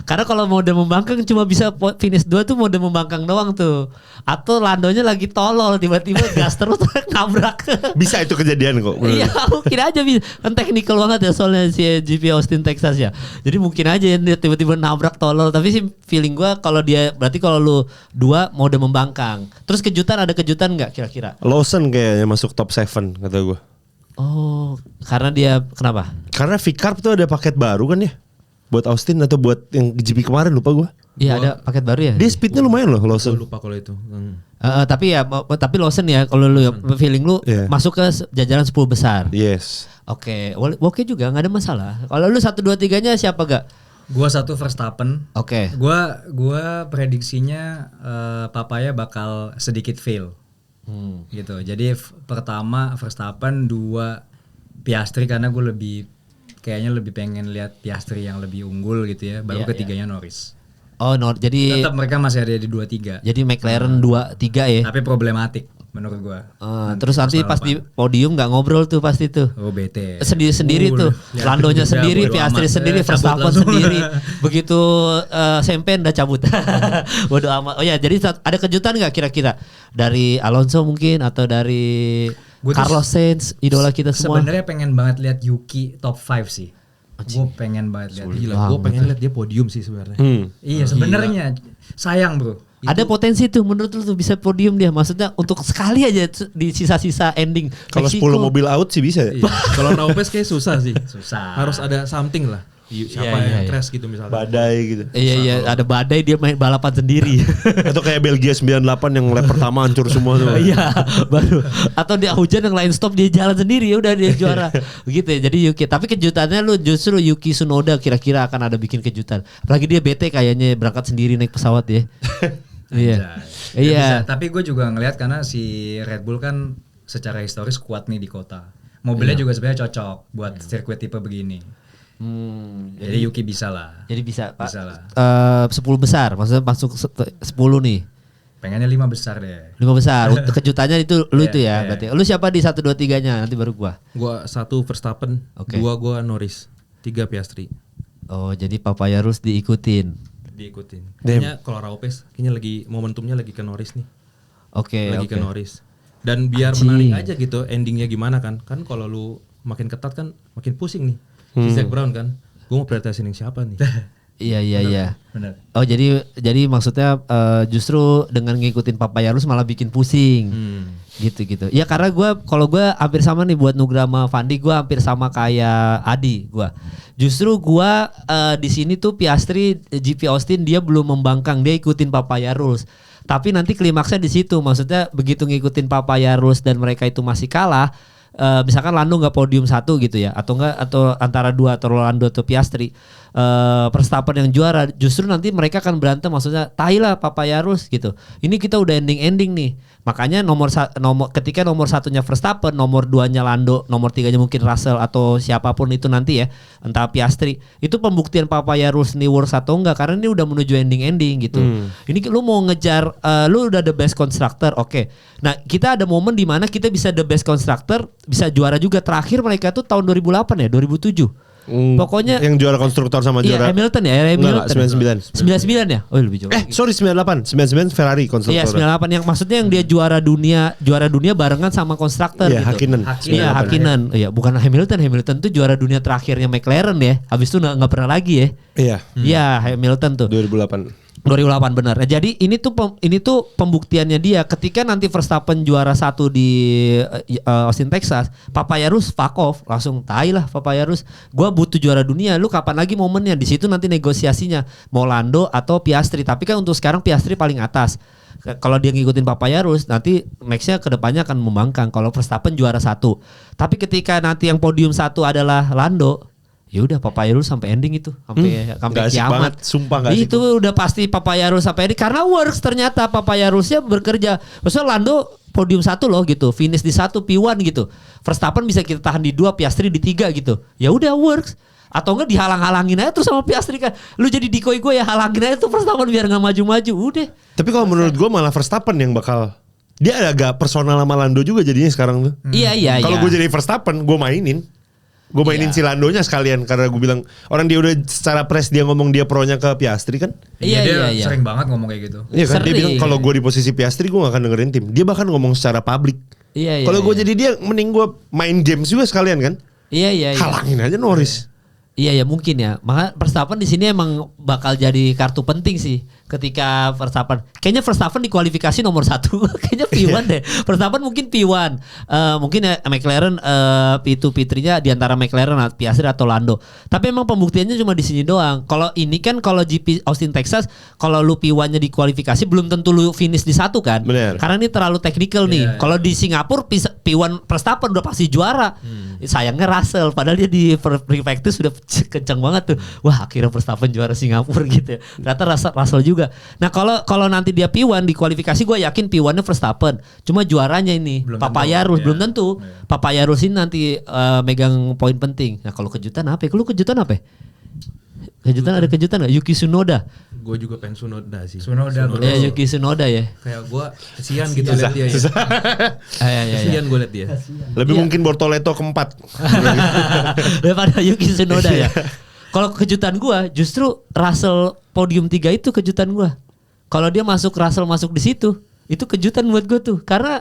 Karena kalau mode membangkang cuma bisa finish 2 tuh mode membangkang doang tuh. Atau Landonya lagi tolol tiba-tiba gas terus nabrak. Bisa itu kejadian kok. Iya mungkin aja bisa. Kan technical banget ya soalnya si GP Austin Texas ya. Jadi mungkin aja dia tiba-tiba nabrak tolol. Tapi sih feeling gue kalau dia, berarti kalau lu 2 mode membangkang. Terus ada kejutan gak kira-kira? Lawson kayaknya masuk top 7 kata gue. Oh karena dia kenapa? Karena V-Carb tuh ada paket baru kan ya. Buat Austin atau buat yang GP kemarin lupa gue. Iya ada paket baru ya. Dia speednya lumayan loh Lawson. Gue lupa kalau itu. Tapi Lawson ya kalau lu feeling lu masuk ke jajaran 10 besar. Yes. Oke juga nggak ada masalah. Kalau lu 1, 2, 3-nya siapa gak? Gua 1 Verstappen. Oke. Gua prediksinya Papaya bakal sedikit fail. Gitu. Jadi pertama Verstappen, 2 Piastri karena gue kayaknya lebih pengen lihat Piastri yang lebih unggul gitu ya. Baru ketiganya Norris. Jadi tetap mereka masih ada di 2-3. Jadi McLaren 2-3 ya. Tapi problematik menurut gua. Terus nanti pas di podium nggak ngobrol tuh pasti tuh. Bete. Sendiri tuh. Landonya sendiri, Piastri sendiri, Verstappen sendiri. Begitu Sempen udah cabut. Bodo amat. Oh ya, jadi ada kejutan nggak kira-kira dari Alonso mungkin atau dari Carlos Sainz, idola kita semua? Sebenarnya pengen banget lihat Yuki top 5 sih. Gue pengen banget lihat. Gue pengen lihat dia podium sih sebenarnya. Iya sebenarnya sayang bro. Ada potensi tuh menurut lu tuh bisa podium dia. Maksudnya untuk sekali aja di sisa-sisa ending. Kalau 10 mobil out sih bisa. Iya. Kalau Raupes kayak susah sih. Susah. Harus ada something lah. Siapa yang crash gitu misalnya. Badai gitu. Iya ada badai dia main balapan sendiri. Atau kayak Belgia 98 yang lap pertama hancur semua tuh. Iya baru. Atau dia hujan yang lain stop dia jalan sendiri ya udah dia juara. Begitu ya. Jadi Yuki. Tapi kejutannya lu justru Yuki Tsunoda kira-kira akan ada bikin kejutan. Apalagi dia bete kayaknya berangkat sendiri naik pesawat ya. Iya. Tapi gue juga ngelihat karena si Red Bull kan secara historis kuat nih di kota. Mobilnya juga sebenarnya cocok buat sirkuit tipe begini. Jadi Yuki bisa lah. Jadi bisa Pak. Bisa lah. 10 besar, maksudnya masuk 10 nih. Pengennya 5 besar deh. 5 besar. Kejutannya itu lu itu ya berarti. Lu siapa di 1, 2, 3-nya nanti baru gua. Gua 1 Verstappen, 2 gua Norris, 3 Piastri. Oh, jadi Papaya Rules diikutin. Kayaknya kalau Raupes kayaknya lagi momentumnya lagi ke Norris nih. Lagi ke Norris. Dan biar menarik aja gitu endingnya gimana kan. Kan kalau lu makin ketat kan makin pusing nih. Si Zac Brown kan. Gue mau prioritasin yang siapa nih? Iya. Oh jadi maksudnya justru dengan ngikutin Papayarus malah bikin pusing. Gitu. Ya karena kalau gue hampir sama nih buat Nugra sama Fandi, gue hampir sama kayak Adi gue. Justru gue di sini tuh Piastri GP Austin dia belum membangkang, dia ikutin Papayarus. Tapi nanti klimaksnya di situ, maksudnya begitu ngikutin Papayarus dan mereka itu masih kalah. Misalkan Lando nggak podium 1 gitu ya, atau antara 2 atau Lando atau Piastri, Verstappen yang juara, justru nanti mereka akan berantem, maksudnya tahilah Papayarus gitu. Ini kita udah ending nih. Makanya ketika nomor 1-nya Verstappen, nomor 2-nya Lando, nomor 3-nya mungkin Russell atau siapapun itu nanti ya, entah Piastri, itu pembuktian Papayarus nih works atau enggak, karena ini udah menuju ending gitu. Ini lu mau ngejar, lu udah the best constructor, oke. Nah kita ada momen di mana kita bisa the best constructor, bisa juara juga. Terakhir mereka tuh tahun 2008 ya, 2007. Pokoknya yang juara konstruktor sama juara Hamilton ya, Hamilton. 99 ya? Oh lebih jauh. Sorry 98 Ferrari konstruktor. Iya 98 yang maksudnya yang dia juara dunia barengan sama konstruktor gitu. Hakkinen. Iya bukan Hamilton tuh juara dunia terakhirnya McLaren ya. Habis itu nggak pernah lagi ya. Iya. Iya Hamilton tuh. 2008 benar. Jadi ini tuh pembuktiannya dia ketika nanti Verstappen juara 1 di Austin Texas, Papayarus fuck off, langsung tai lah Papayarus. Gua butuh juara dunia, lu kapan lagi momennya? Di situ nanti negosiasinya mau Lando atau Piastri. Tapi kan untuk sekarang Piastri paling atas. Kalau dia ngikutin Papayarus, nanti nextnya kedepannya akan membangkang. Kalau Verstappen juara 1. Tapi ketika nanti yang podium 1 adalah Lando, ya udah Papayarus sampai ending itu, sampai kiamat. Sumpah gak itu udah pasti Papayarus sampai ending karena works ternyata Papayarusnya bekerja. Maksudnya Lando podium 1 loh gitu, finish di 1 P1 gitu. Verstappen bisa kita tahan di 2, Piastri di 3 gitu. Ya udah works. Atau enggak dihalang-halangin aja terus sama Piastri kan. Lu jadi decoy gue ya, halangin aja tuh Verstappen biar enggak maju-maju. Udah. Tapi kalau menurut gue malah Verstappen yang bakal, dia agak personal sama Lando juga jadinya sekarang tuh. Iya. Kalau gue jadi Verstappen, gue mainin si Landonya sekalian karena gue bilang orang dia udah secara press dia ngomong dia pro-nya ke Piastri kan. Iya. Sering banget ngomong kayak gitu. Iya kan, dia bilang kalau gue di posisi Piastri gue gak akan dengerin tim. Dia bahkan ngomong secara publik. Iya. Kalau gue jadi dia mending gue main games juga sekalian kan. Iya. Halangin aja Norris. Iya mungkin ya. Maka Verstappen di sini emang bakal jadi kartu penting sih. Ketika kayaknya Verstappen di kualifikasi nomor 1. Kayaknya P1 deh. Verstappen mungkin P1. Mungkin ya McLaren P2 P3-nya di antara McLaren, Piastri atau Lando. Tapi emang pembuktiannya cuma di sini doang. Kalau ini kan kalau GP Austin Texas, kalau lu P1-nya di kualifikasi belum tentu lu finish di 1 kan. Bener. Karena ini terlalu teknikal nih. Kalau di Singapura P1 Verstappen udah pasti juara. Sayangnya Russell padahal dia di prefectus sudah kencang banget tuh. Wah, akhirnya Verstappen juara Singapura gitu ya. Ternyata Russell juga. Nah, kalau nanti dia P1 di kualifikasi, gue yakin P1-nya Verstappen. Cuma juaranya ini Papayarus belum tentu. Papayarus ini nanti megang poin penting. Nah, kalau kejutan apa? Kalau kejutan apa? Ada kejutan gak? Yuki Tsunoda. Gue juga pengen Tsunoda sih. Tsunoda. Ya, Yuki Tsunoda ya. Kayak gue kesian gitu liat dia ya. Kesian gue liat dia. Lebih mungkin Bortoleto keempat. Daripada Yuki Tsunoda ya. Kalau kejutan gue justru Russell podium 3 itu kejutan gue. Kalau dia Russell masuk di situ, itu kejutan buat gue tuh. Karena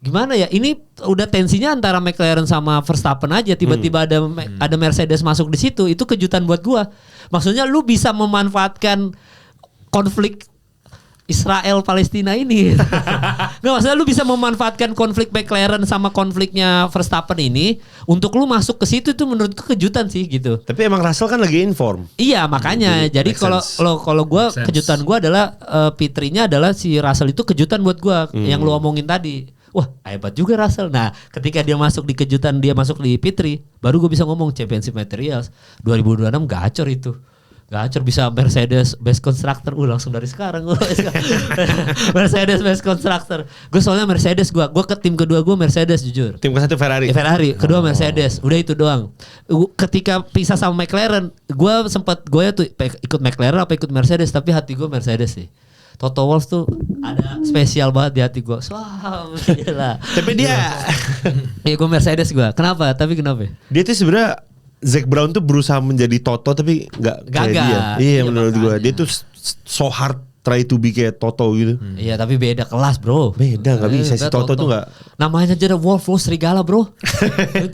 gimana ya, ini udah tensinya antara McLaren sama Verstappen aja, tiba-tiba ada Mercedes masuk di situ, itu kejutan buat gua. Maksudnya lu bisa memanfaatkan konflik Israel Palestina ini. Nggak, maksudnya lu bisa memanfaatkan konflik McLaren sama konfliknya Verstappen ini untuk lu masuk ke situ, itu menurutku kejutan sih gitu. Tapi emang Russell kan lagi inform. Iya, makanya. Jadi kalau gua kejutan gua adalah P3-nya adalah si Russell, itu kejutan buat gua yang lu omongin tadi. Wah, hebat juga Russell. Nah, ketika dia masuk di kejutan, dia masuk di P3, baru gue bisa ngomong Championship Materials 2026 gacor itu. Gacor, bisa Mercedes Best Constructor. Langsung dari sekarang gue Mercedes Best Constructor. Gue soalnya Mercedes, gue ke tim kedua gue Mercedes jujur. Tim ke-1 Ferrari. Ferrari, kedua Mercedes. Udah itu doang. Ketika pisah sama McLaren, gue sempat ya tuh ikut McLaren apa ikut Mercedes, tapi hati gue Mercedes sih. Toto Wolff tuh ada spesial banget di hati gue. Gila. Tapi dia ya gue Mercedes gue. Kenapa? Tapi kenapa? Dia tuh sebenarnya Zac Brown tuh berusaha menjadi Toto tapi nggak kayak dia. Iya menurut gue. Dia tuh so hard try to be kayak Toto gitu. Iya tapi beda kelas bro. Beda nggak bisa si Toto tuh nggak. Namanya aja Wolf lo serigala bro.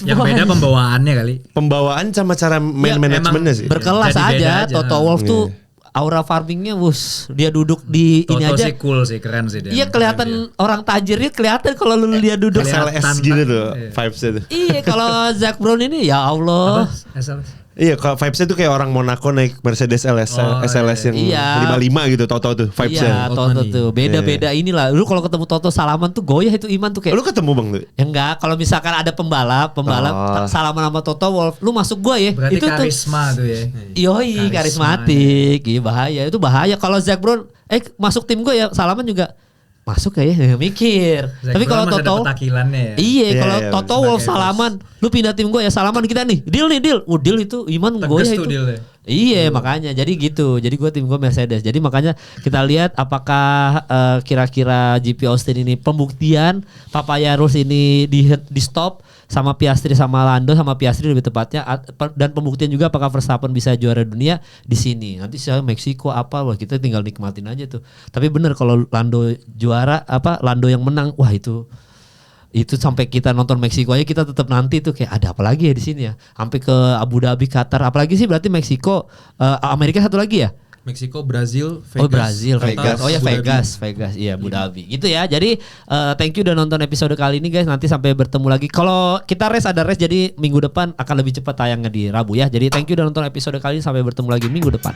Yang beda pembawaannya kali. Pembawaan sama cara manajemennya sih. Berkelas aja. Toto Wolf tuh aura farmingnya dia duduk di Toto ini aja. sih cool sih, keren sih dia. Iya kelihatan orang tajirnya kelihatan kalau lu dia duduk SLS gitu tuh vibes-nya tuh. Iya kalau Zac Brown ini ya Allah. SLS. Iya, kalau vibes-nya tuh kayak orang Monaco naik Mercedes SLS yang 55 gitu, Toto tuh vibes-nya. Iya, Toto tuh beda-beda inilah. Lu kalau ketemu Toto salaman tuh goyah itu iman tuh kayak. Lu ketemu Bang tuh? Ya enggak, kalau misalkan ada pembalap salaman sama Toto Wolff, lu masuk gua ya. Berarti itu karisma tuh ya. Yoi, karismatik. Iya bahaya, itu bahaya kalau Zac Brown masuk tim gua ya salaman juga. Masuk ya mikir. Tapi kalau Toto ya. Iya, kalau Toto Wolff salaman, lu pindah tim gue ya salaman kita nih. Deal deal itu Iman gue ya itu. Iya, makanya jadi gitu. Jadi gue tim gue Mercedes. Jadi makanya kita lihat apakah kira-kira GP Austin ini pembuktian Papaya Rules ini di stop sama Piastri sama Lando sama Piastri lebih tepatnya, dan pembuktian juga apakah Verstappen bisa juara dunia di sini. Nanti saya Meksiko wah kita tinggal nikmatin aja tuh. Tapi bener kalau Lando juara Lando yang menang, wah itu sampai kita nonton Meksiko aja kita tetap nanti tuh kayak ada apa lagi ya di sini ya. Sampai ke Abu Dhabi, Qatar, apalagi sih berarti Meksiko, Amerika satu lagi ya. Meksiko, Brazil, Vegas. Oh Brazil, Vegas. Oh ya Vegas, iya Abu Dhabi. Gitu ya. Jadi thank you udah nonton episode kali ini guys. Nanti sampai bertemu lagi. Kalau kita ada race jadi minggu depan akan lebih cepat tayangnya di Rabu ya. Jadi thank you udah nonton episode kali ini, sampai bertemu lagi minggu depan.